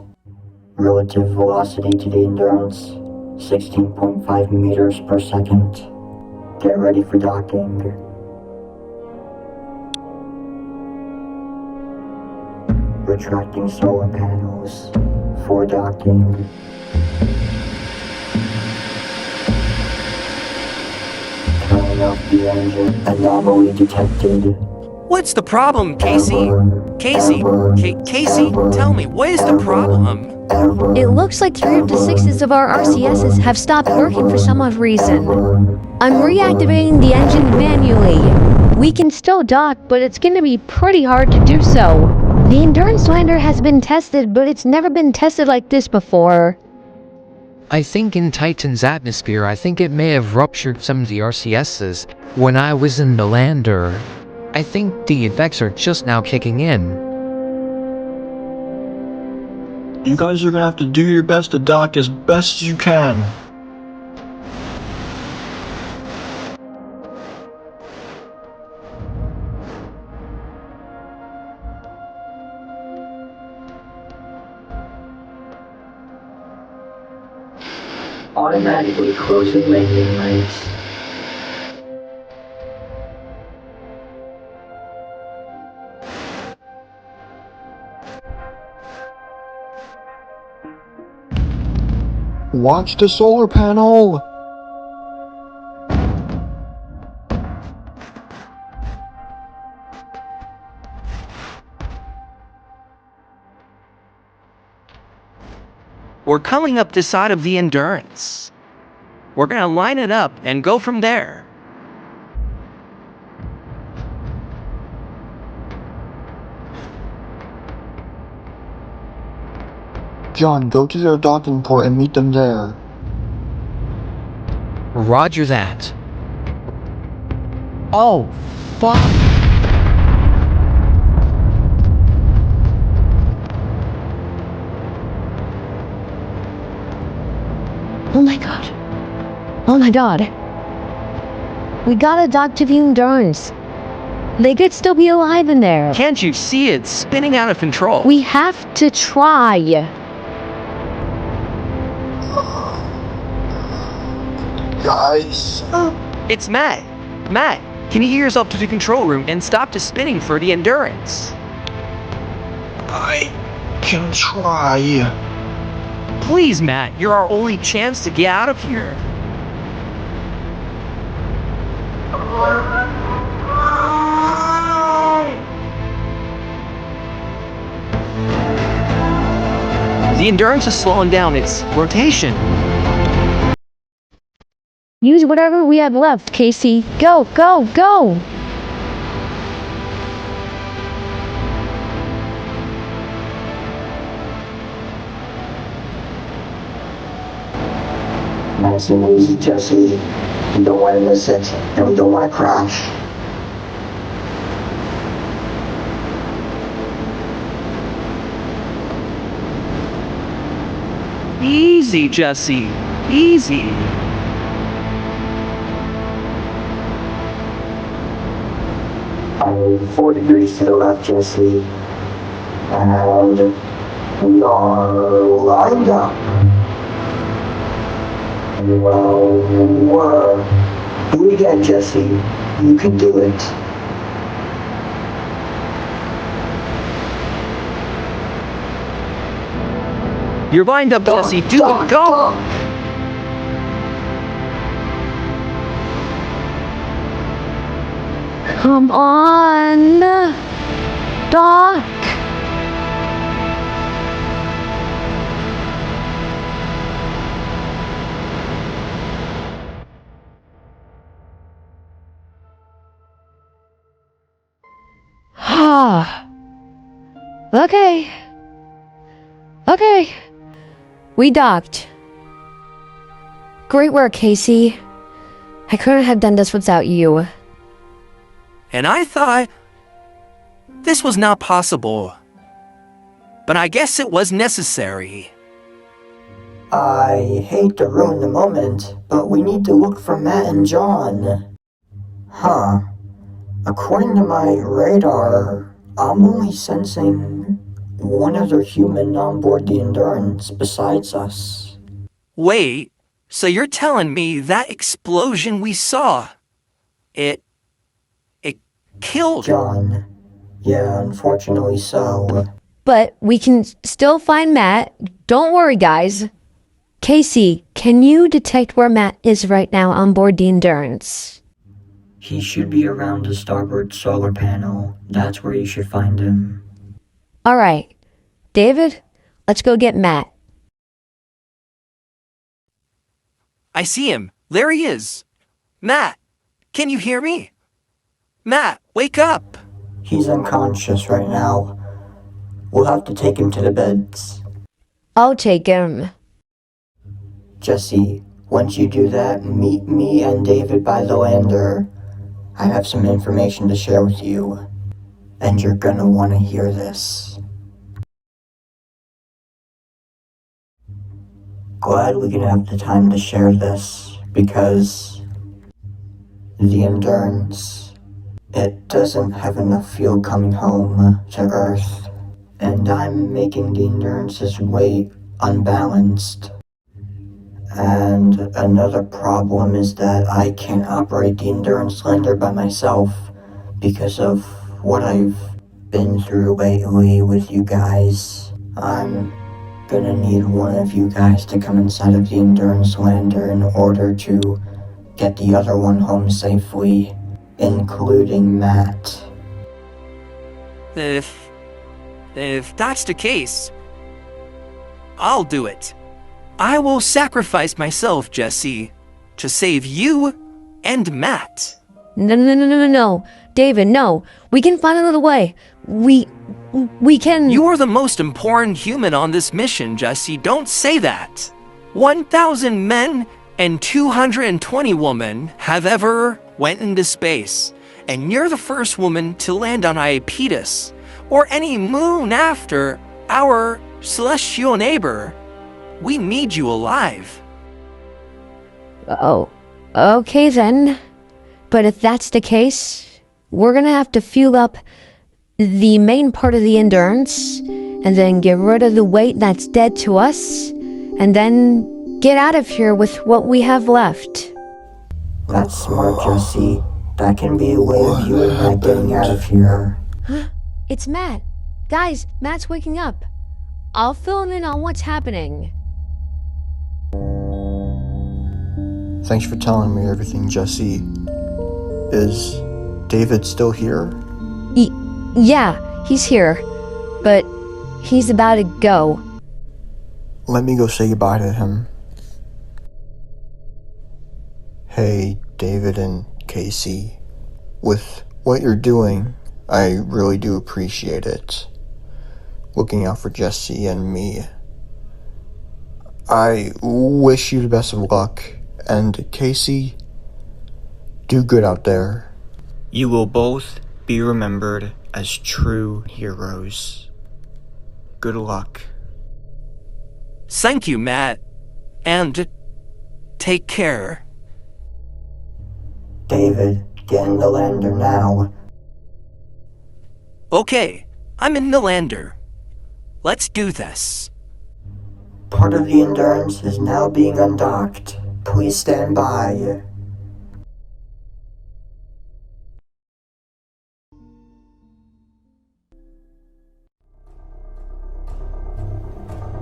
[SPEAKER 6] Relative velocity to the Endurance, 16.5 meters per second. Get ready for docking. Retracting solar panels for docking. Turning off the engine. Anomaly detected.
[SPEAKER 8] What's the problem, Casey? Casey, Casey, tell me, what is the problem?
[SPEAKER 7] It looks like 3 of the 6s of our RCSs have stopped working for some odd reason. I'm reactivating the engine manually. We can still dock, but it's gonna be pretty hard to do so. The Endurance Lander has been tested, but it's never been tested like this before.
[SPEAKER 5] I think in Titan's atmosphere, I think it may have ruptured some of the RCSs when I was in the lander. I think the effects are just now kicking in.
[SPEAKER 1] You guys are gonna have to do your best to dock as best as you can.
[SPEAKER 6] Automatically closing landing lights.
[SPEAKER 1] Watch the solar panel!
[SPEAKER 8] We're coming up this side of the Endurance. We're gonna line it up and go from there.
[SPEAKER 1] John, go to their docking port and meet them there.
[SPEAKER 5] Roger that. Oh, fuck.
[SPEAKER 7] Oh my god. Oh my god. We gotta dock to the Endurance. They could still be alive in there.
[SPEAKER 8] Can't you see it's spinning out of control?
[SPEAKER 7] We have to try.
[SPEAKER 1] Guys.
[SPEAKER 8] It's Matt. Matt, can you hear yourself to the control room and stop the spinning for the Endurance?
[SPEAKER 1] I can try.
[SPEAKER 8] Please, Matt, you're our only chance to get out of here. The Endurance is slowing down its rotation.
[SPEAKER 7] Use whatever we have left, Casey. Go, go, go!
[SPEAKER 6] Nice and easy, Jesse. We don't want to miss it, and we don't want to crash.
[SPEAKER 8] Easy, Jesse. Easy.
[SPEAKER 6] I move 4 degrees to the left, Jesse. And we are lined up. Whoa. Do it again, Jesse. You can do it.
[SPEAKER 8] You're lined up, Jesse. Do it. Go!
[SPEAKER 7] Come on! Doc! Okay. Okay. We docked. Great work, Casey. I couldn't have done this without you.
[SPEAKER 8] And I thought this was not possible. But I guess it was necessary.
[SPEAKER 6] I hate to ruin the moment, but we need to look for Matt and John. Huh. According to my radar, I'm only sensing one other human on board the Endurance besides us.
[SPEAKER 8] Wait, so you're telling me that explosion we saw, it killed...
[SPEAKER 6] John. Yeah, unfortunately so.
[SPEAKER 7] But we can still find Matt. Don't worry, guys. Casey, can you detect where Matt is right now on board the Endurance?
[SPEAKER 6] He should be around the starboard solar panel. That's where you should find him.
[SPEAKER 7] Alright. David, let's go get Matt.
[SPEAKER 8] I see him. There he is. Matt, can you hear me? Matt, wake up.
[SPEAKER 6] He's unconscious right now. We'll have to take him to the beds.
[SPEAKER 7] I'll take him.
[SPEAKER 6] Jesse, once you do that, meet me and David by the lander. I have some information to share with you, and you're gonna want to hear this. Glad we can have the time to share this, because the Endurance, it doesn't have enough fuel coming home to Earth, and I'm making the Endurance's weight unbalanced. And another problem is that I can't operate the Endurance lander by myself because of what I've been through lately with you guys. I'm gonna need one of you guys to come inside of the Endurance lander in order to get the other one home safely, including Matt.
[SPEAKER 8] If that's the case, I'll do it. I will sacrifice myself, Jesse, to save you and Matt.
[SPEAKER 7] No. David, no. We can find another way. We can...
[SPEAKER 8] You're the most important human on this mission, Jesse. Don't say that. 1,000 men and 220 women have ever went into space. And you're the first woman to land on Iapetus, or any moon after our celestial neighbor. We need you alive.
[SPEAKER 7] Oh, okay then. But if that's the case, we're gonna have to fuel up the main part of the Endurance, and then get rid of the weight that's dead to us, and then get out of here with what we have left.
[SPEAKER 6] That's smart, Jesse. That can be a way of you and Matt getting out of here.
[SPEAKER 7] It's Matt. Guys, Matt's waking up. I'll fill him in on what's happening.
[SPEAKER 1] Thanks for telling me everything, Jesse. Is David still here?
[SPEAKER 7] Yeah, he's here. But he's about to go.
[SPEAKER 1] Let me go say goodbye to him. Hey, David and Casey. With what you're doing, I really do appreciate it. Looking out for Jesse and me. I wish you the best of luck, and Casey, do good out there. You will both be remembered as true heroes. Good luck.
[SPEAKER 8] Thank you, Matt. And take care.
[SPEAKER 6] David, get in the lander now.
[SPEAKER 8] Okay, I'm in the lander. Let's do this.
[SPEAKER 6] Part of the Endurance is now being undocked. Please stand by.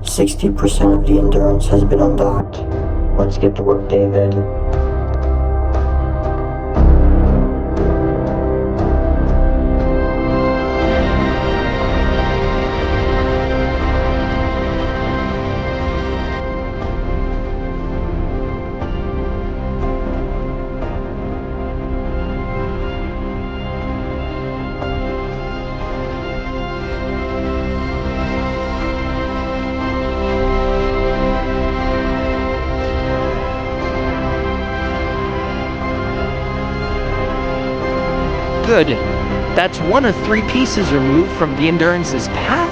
[SPEAKER 6] "60% of the Endurance has been undocked. Let's get to work, David."
[SPEAKER 8] Good. That's one of 3 pieces removed from the Endurance's path.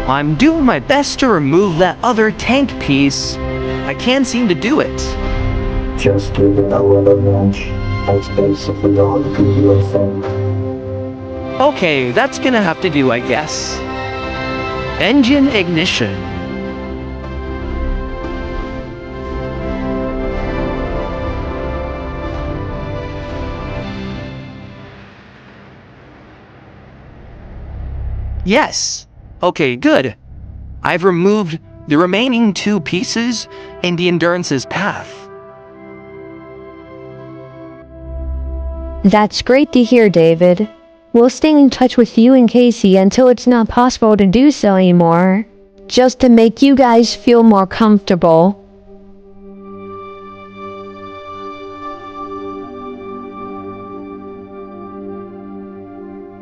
[SPEAKER 8] I'm doing my best to remove that other tank piece. I can't seem to do it.
[SPEAKER 6] Just give it a little nudge. That's basically all you can do, I think.
[SPEAKER 8] Okay, that's gonna have to do, I guess. Engine ignition. Yes. Okay, good. I've removed the remaining 2 pieces in the Endurance's path.
[SPEAKER 7] That's great to hear, David. We'll stay in touch with you and Casey until it's not possible to do so anymore, just to make you guys feel more comfortable.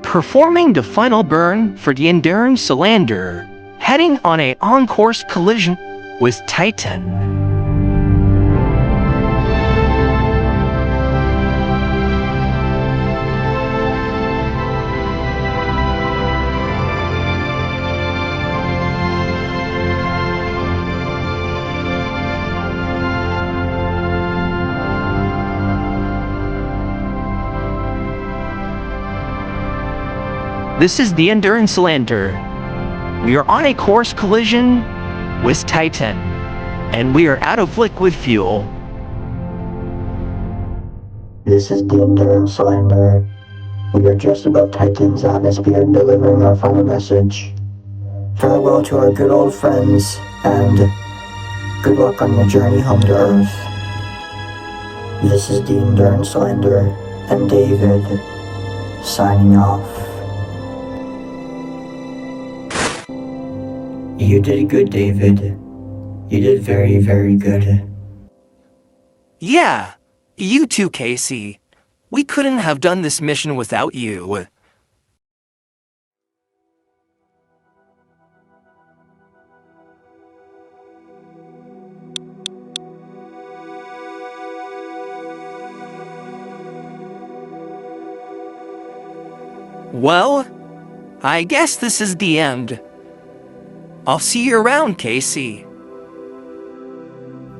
[SPEAKER 8] Performing the final burn for the Endurance Cylinder, heading on a on-course collision with Titan. This is the Endurance Cylinder. We are on a course collision with Titan, and we are out of liquid fuel.
[SPEAKER 6] This is the Endurance Cylinder. We are just above Titan's atmosphere delivering our final message. Farewell to our good old friends, and good luck on your journey home to Earth. This is the Endurance Cylinder, and David, signing off. You did good, David. You did very, very good.
[SPEAKER 8] Yeah, you too, Casey. We couldn't have done this mission without you. Well, I guess this is the end. I'll see you around, Casey.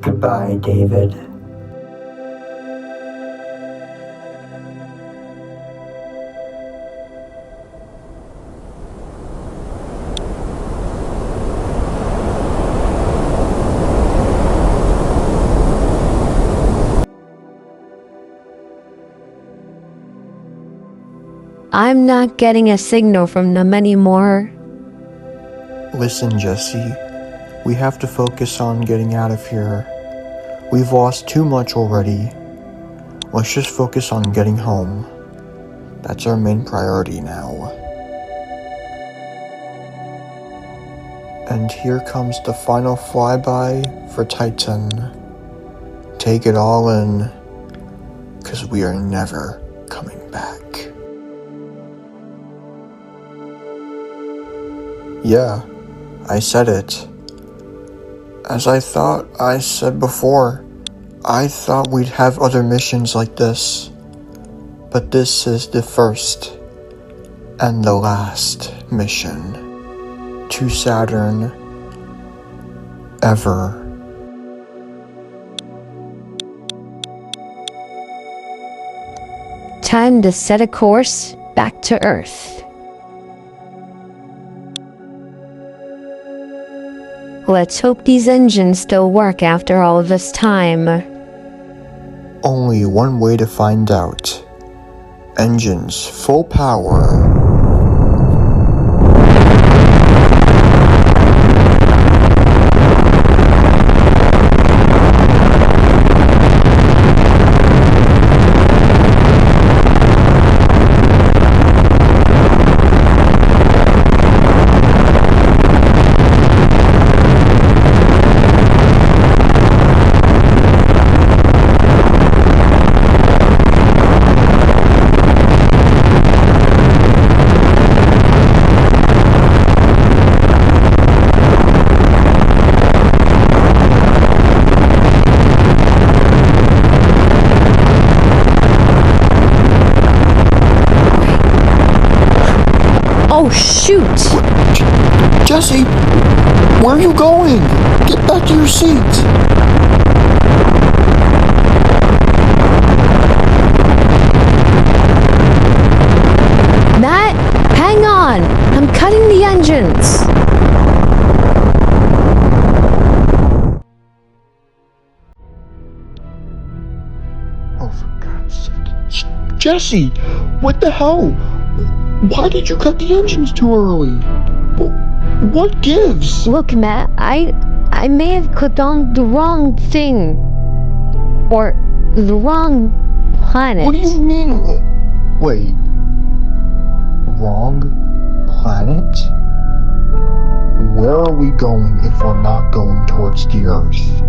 [SPEAKER 6] Goodbye, David.
[SPEAKER 7] I'm not getting a signal from them anymore.
[SPEAKER 1] Listen, Jesse. We have to focus on getting out of here. We've lost too much already. Let's just focus on getting home. That's our main priority now. And here comes the final flyby for Titan. Take it all in, 'cause we are never coming back. Yeah, I said it. As I thought I said before, I thought we'd have other missions like this. But this is the first and the last mission to Saturn ever.
[SPEAKER 7] Time to set a course back to Earth. Let's hope these engines still work after all of this time.
[SPEAKER 1] Only one way to find out. Engines full power.
[SPEAKER 7] Oh, shoot!
[SPEAKER 1] Jesse, where are you going? Get back to your seat. Oh, for God's sake. Jesse, what the hell? Why did you cut the engines too early? What gives?
[SPEAKER 7] Look, Matt, I may have clicked on the wrong thing. Or the wrong planet.
[SPEAKER 1] What do you mean? Wait. Wrong planet? Where are we going if we're not going towards the Earth?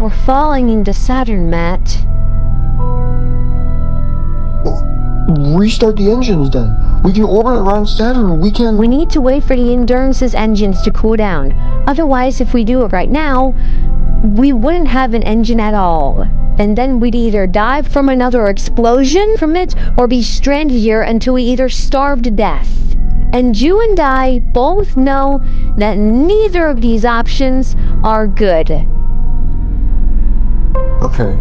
[SPEAKER 7] We're falling into Saturn, Matt.
[SPEAKER 1] Restart the engines then. We can orbit around Saturn. We
[SPEAKER 7] need to wait for the Endurance's engines to cool down. Otherwise, if we do it right now, we wouldn't have an engine at all. And then we'd either die from another explosion from it, or be stranded here until we either starve to death. And you and I both know that neither of these options are good.
[SPEAKER 1] Okay.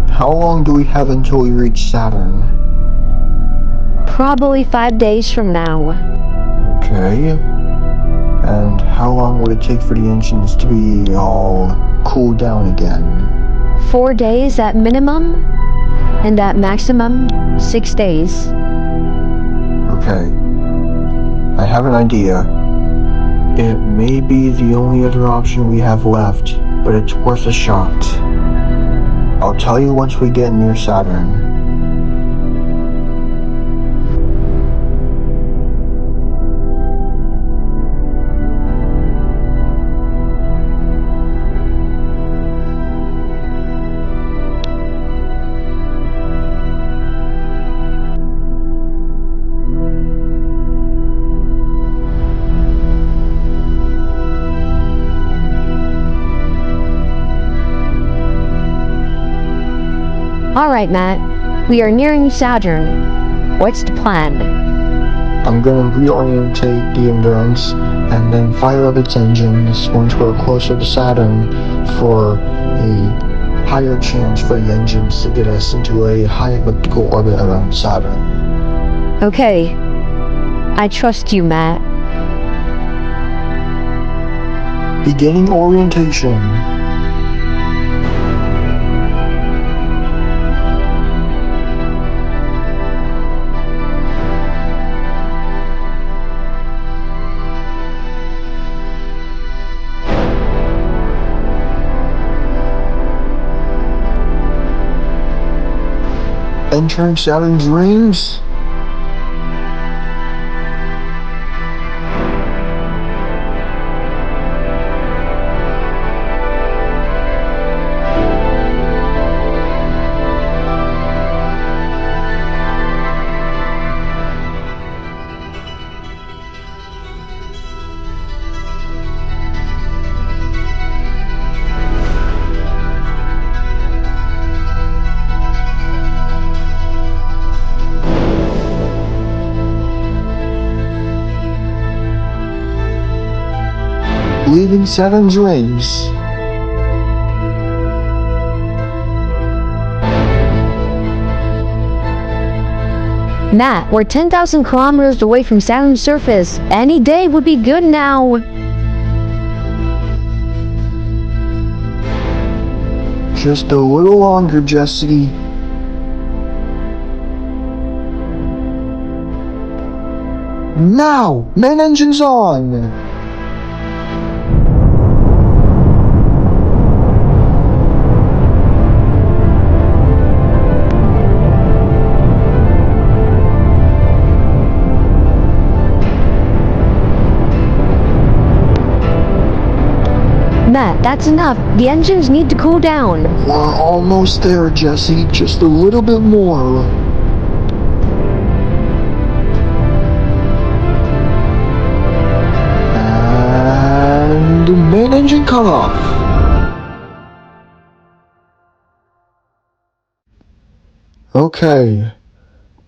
[SPEAKER 1] How long do we have until we reach Saturn?
[SPEAKER 7] Probably 5 days from now.
[SPEAKER 1] Okay. And how long would it take for the engines to be all cooled down again?
[SPEAKER 7] 4 days at minimum, and at maximum, 6 days.
[SPEAKER 1] Okay. I have an idea. It may be the only other option we have left, but it's worth a shot. I'll tell you once we get near Saturn.
[SPEAKER 7] Alright, Matt. We are nearing Saturn. What's the plan?
[SPEAKER 1] I'm gonna reorientate the Endurance and then fire up its engines once we're closer to Saturn for a higher chance for the engines to get us into a high elliptical orbit around Saturn.
[SPEAKER 7] Okay. I trust you, Matt.
[SPEAKER 1] Beginning orientation. Entering Saturn's rings. Leaving Saturn's rings.
[SPEAKER 7] Matt, we're 10,000 kilometers away from Saturn's surface. Any day would be good now.
[SPEAKER 1] Just a little longer, Jesse. Now! Main engines on!
[SPEAKER 7] Matt, that's enough. The engines need to cool down.
[SPEAKER 1] We're almost there, Jesse. Just a little bit more. And main engine cut off. Okay.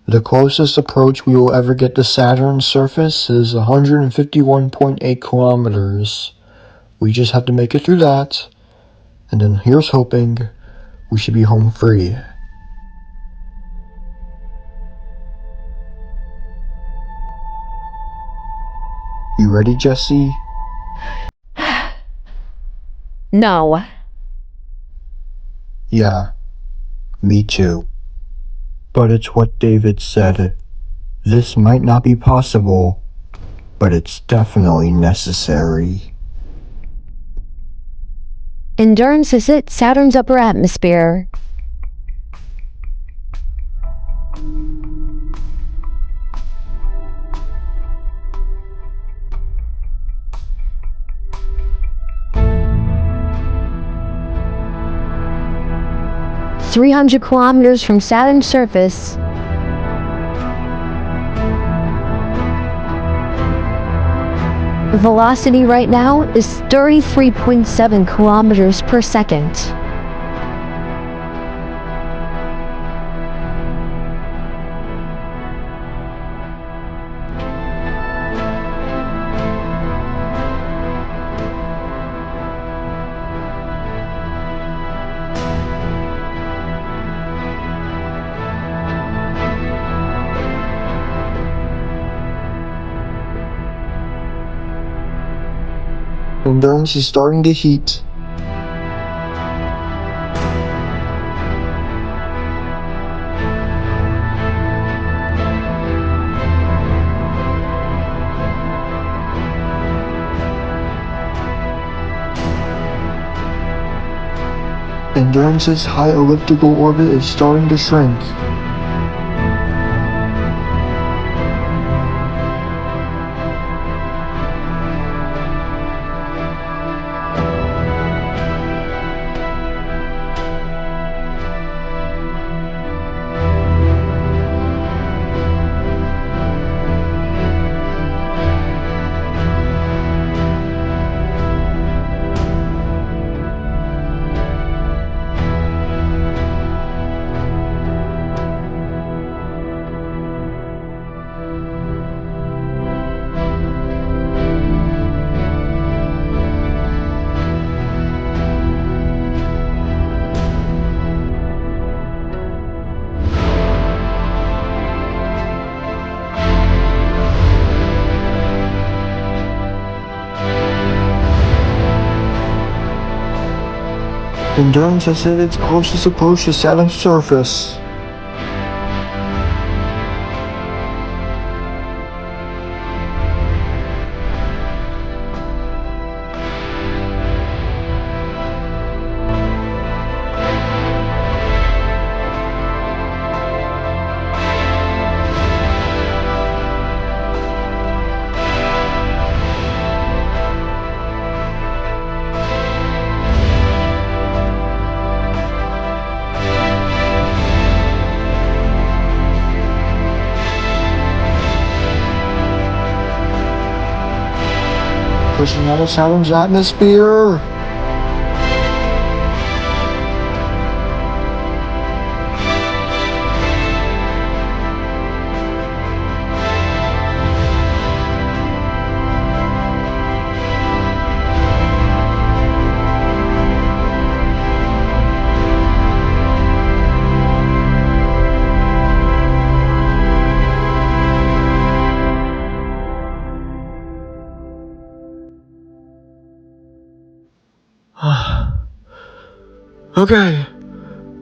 [SPEAKER 1] The closest approach we will ever get to Saturn's surface is 151.8 kilometers. We just have to make it through that, and then here's hoping we should be home free. You ready, Jesse?
[SPEAKER 7] No.
[SPEAKER 1] Yeah, me too. But it's what David said. This might not be possible, but it's definitely necessary.
[SPEAKER 7] Endurance has hit Saturn's upper atmosphere. ...300 kilometers from Saturn's surface. The velocity right now is 33.7 kilometers per second.
[SPEAKER 1] Endurance is starting to heat. Endurance's high elliptical orbit is starting to shrink. Endurance has hit its closest approach to Saturn's surface. Pushing out of Saturn's atmosphere.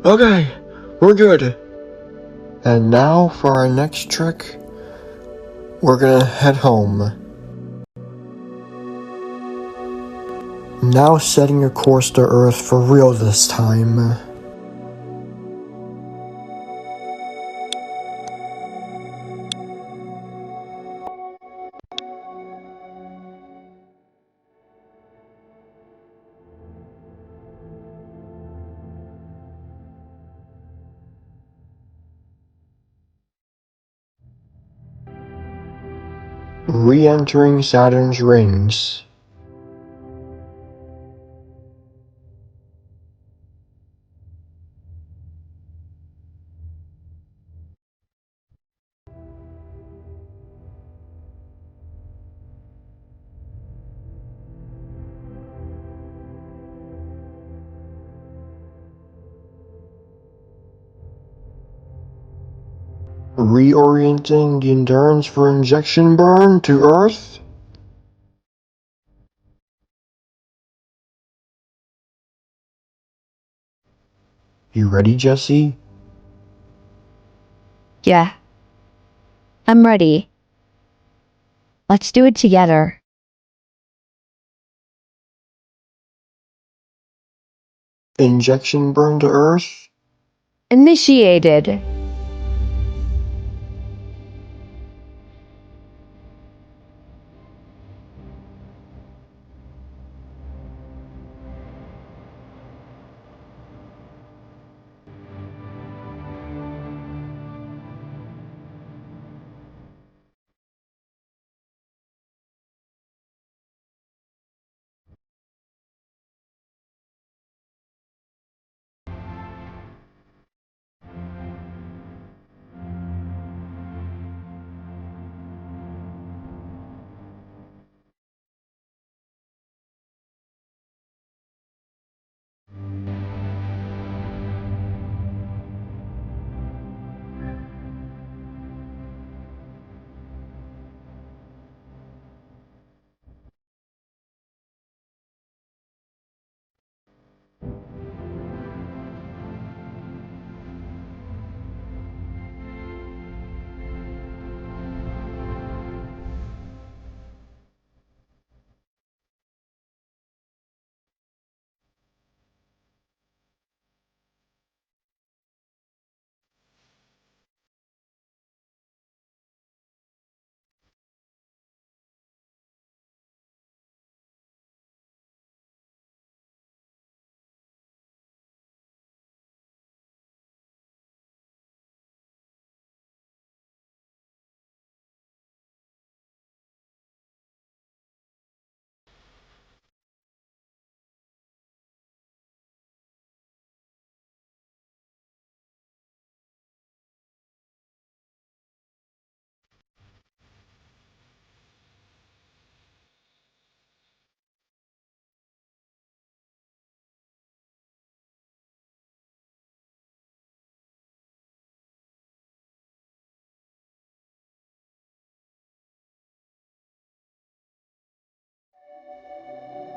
[SPEAKER 1] Okay, we're good. And now for our next trick, we're gonna head home. Now setting a course to Earth for real this time. Re-entering Saturn's rings. Reorienting the Endurance for injection burn to Earth. You ready, Jesse?
[SPEAKER 7] Yeah. I'm ready. Let's do it together.
[SPEAKER 1] Injection burn to Earth?
[SPEAKER 7] Initiated.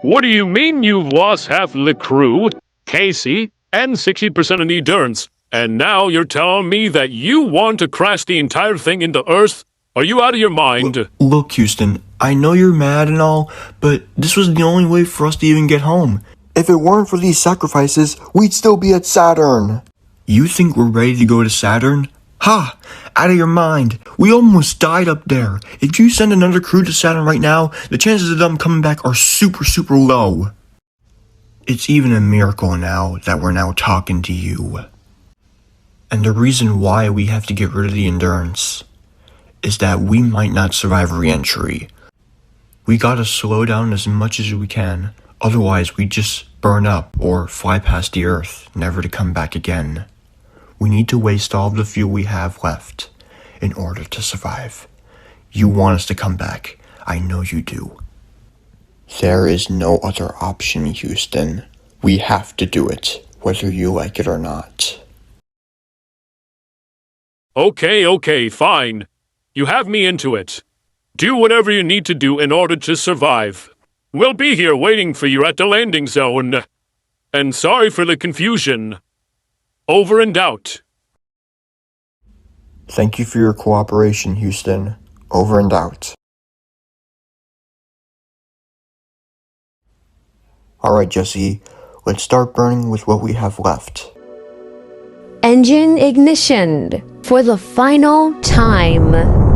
[SPEAKER 3] What do you mean you've lost half the crew, Casey, and 60% of the endurance? And now you're telling me that you want to crash the entire thing into Earth? Are you out of your mind?
[SPEAKER 1] Look, Houston, I know you're mad and all, but this was the only way for us to even get home. If it weren't for these sacrifices, we'd still be at Saturn. You think we're ready to go to Saturn? Ha! Out of your mind. We almost died up there. If you send another crew to Saturn right now, the chances of them coming back are super, super low. It's even a miracle now that we're now talking to you. And the reason why we have to get rid of the endurance is that we might not survive re-entry. We gotta slow down as much as we can, otherwise we just burn up or fly past the Earth, never to come back again. We need to waste all of the fuel we have left in order to survive. You want us to come back. I know you do. There is no other option, Houston. We have to do it, whether you like it or not.
[SPEAKER 3] Okay, fine. You have me into it. Do whatever you need to do in order to survive. We'll be here waiting for you at the landing zone. And sorry for the confusion. Over and out.
[SPEAKER 1] Thank you for your cooperation, Houston. Over and out. Alright, Jesse, let's start burning with what we have left.
[SPEAKER 7] Engine ignition for the final time.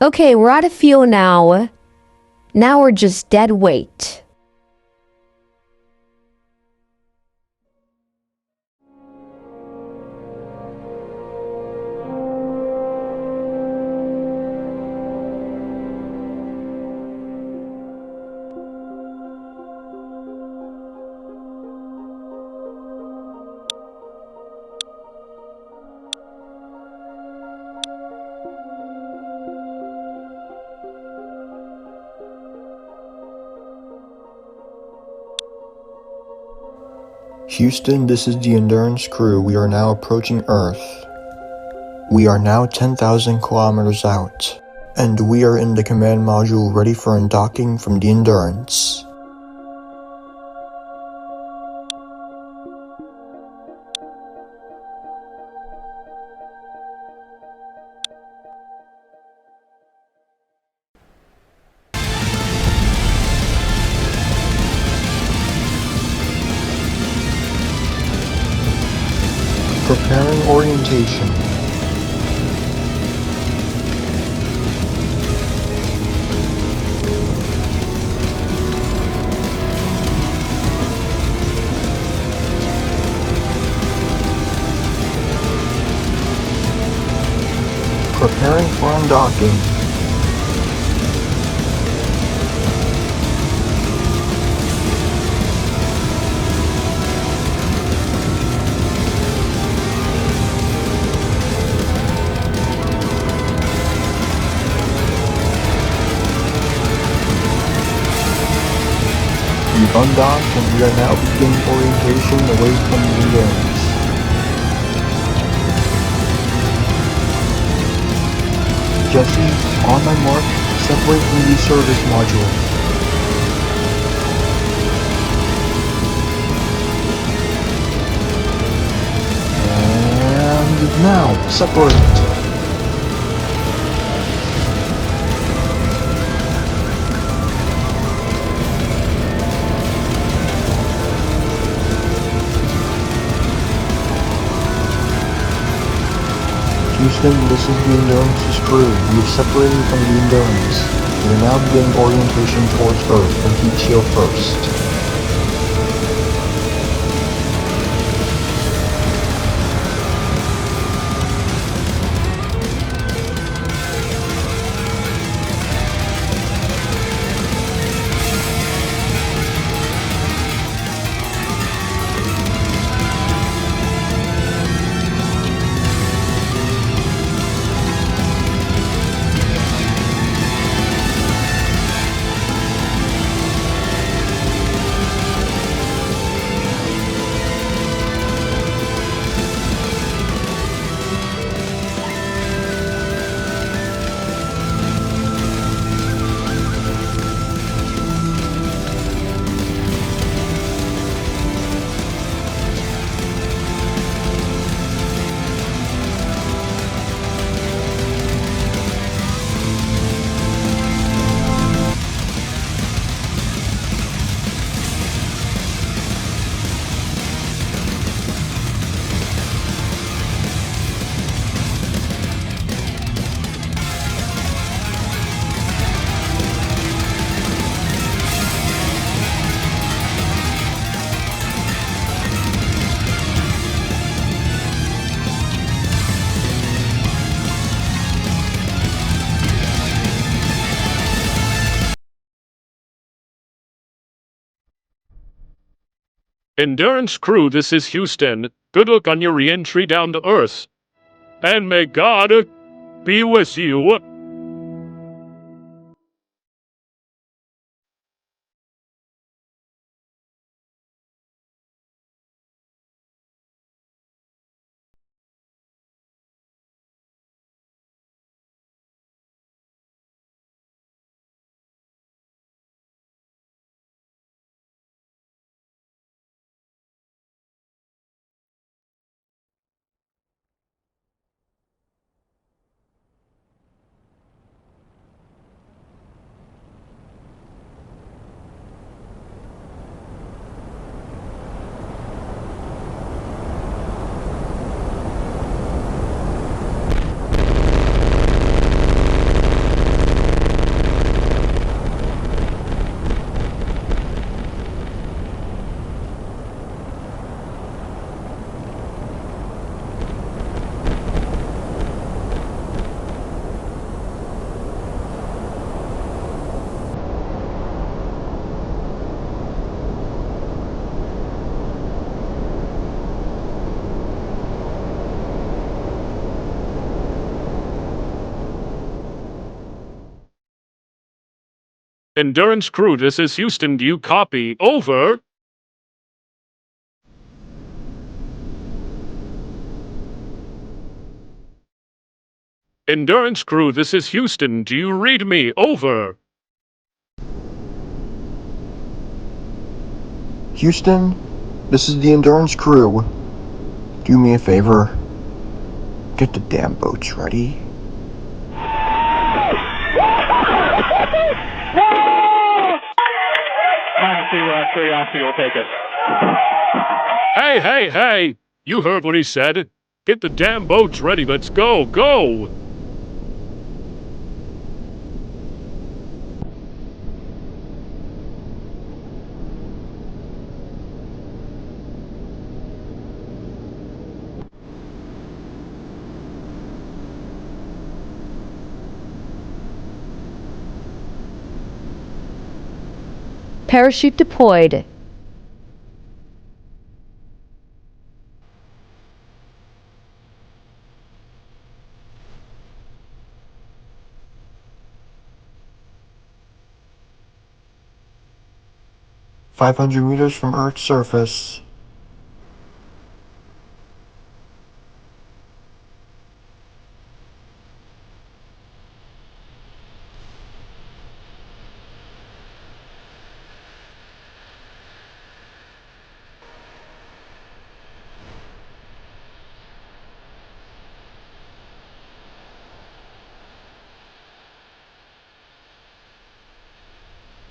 [SPEAKER 7] Okay, we're out of fuel now. Now we're just dead weight.
[SPEAKER 1] Houston, this is the Endurance crew. We are now approaching Earth. We are now 10,000 kilometers out, and we are in the command module ready for undocking from the Endurance. Preparing orientation. Preparing for undocking. We've undocked and we are now beginning orientation away from the Endurance. Jesse, on my mark, separate from the service module. And now, separate. Houston, this is the Endurance's crew. We have separated from the Endurance. We are now beginning orientation towards Earth and heat shield first.
[SPEAKER 3] Endurance crew, this is Houston. Good luck on your re-entry down to Earth. And may God be with you. Endurance crew, this is Houston. Do you copy? Over. Endurance crew, this is Houston. Do you read me? Over.
[SPEAKER 1] Houston, this is the Endurance crew. Do me a favor. Get the damn boats ready.
[SPEAKER 9] Curiosity will take us.
[SPEAKER 3] Hey! You heard what he said. Get the damn boats ready. Let's go.
[SPEAKER 7] Parachute deployed.
[SPEAKER 1] $500 from Earth's surface.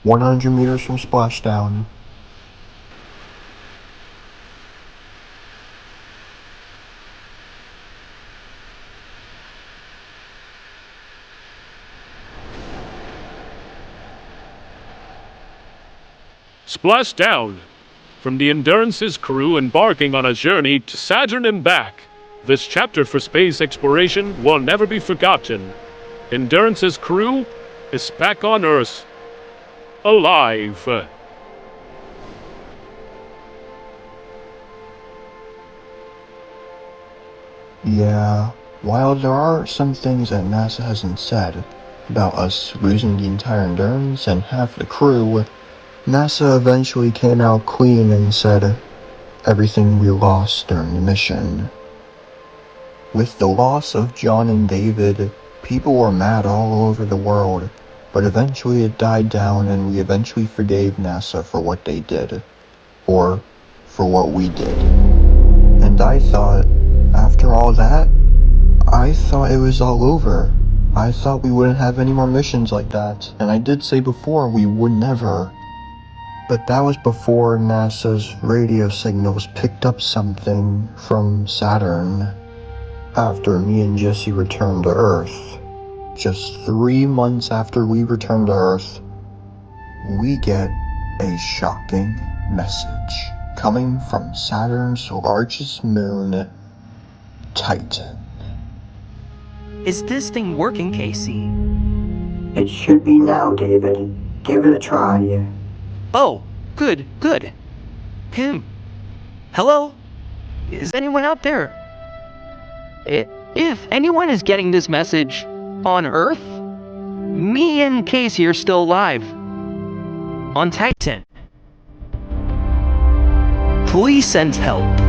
[SPEAKER 1] $100 from splashdown.
[SPEAKER 3] Splash down. From the Endurance's crew embarking on a journey to Saturn and back. This chapter for space exploration will never be forgotten. Endurance's crew is back on Earth. Alive.
[SPEAKER 1] Yeah, while there are some things that NASA hasn't said about us losing the entire Endurance and half the crew, NASA eventually came out clean and said everything we lost during the mission. With the loss of John and David, people were mad all over the world, but eventually it died down and we eventually forgave NASA for what they did. Or for what we did. And I thought, after all that, I thought it was all over. I thought we wouldn't have any more missions like that, and I did say before we would never. But that was before NASA's radio signals picked up something from Saturn. After me and Jesse returned to Earth, just 3 months after we returned to Earth, we get a shocking message coming from Saturn's largest moon, Titan.
[SPEAKER 8] Is this thing working, Casey?
[SPEAKER 6] It should be now, David. Give it a try.
[SPEAKER 8] Oh, good. Hello? Is anyone out there? If anyone is getting this message on Earth, me and Casey are still alive. On Titan. Please send help.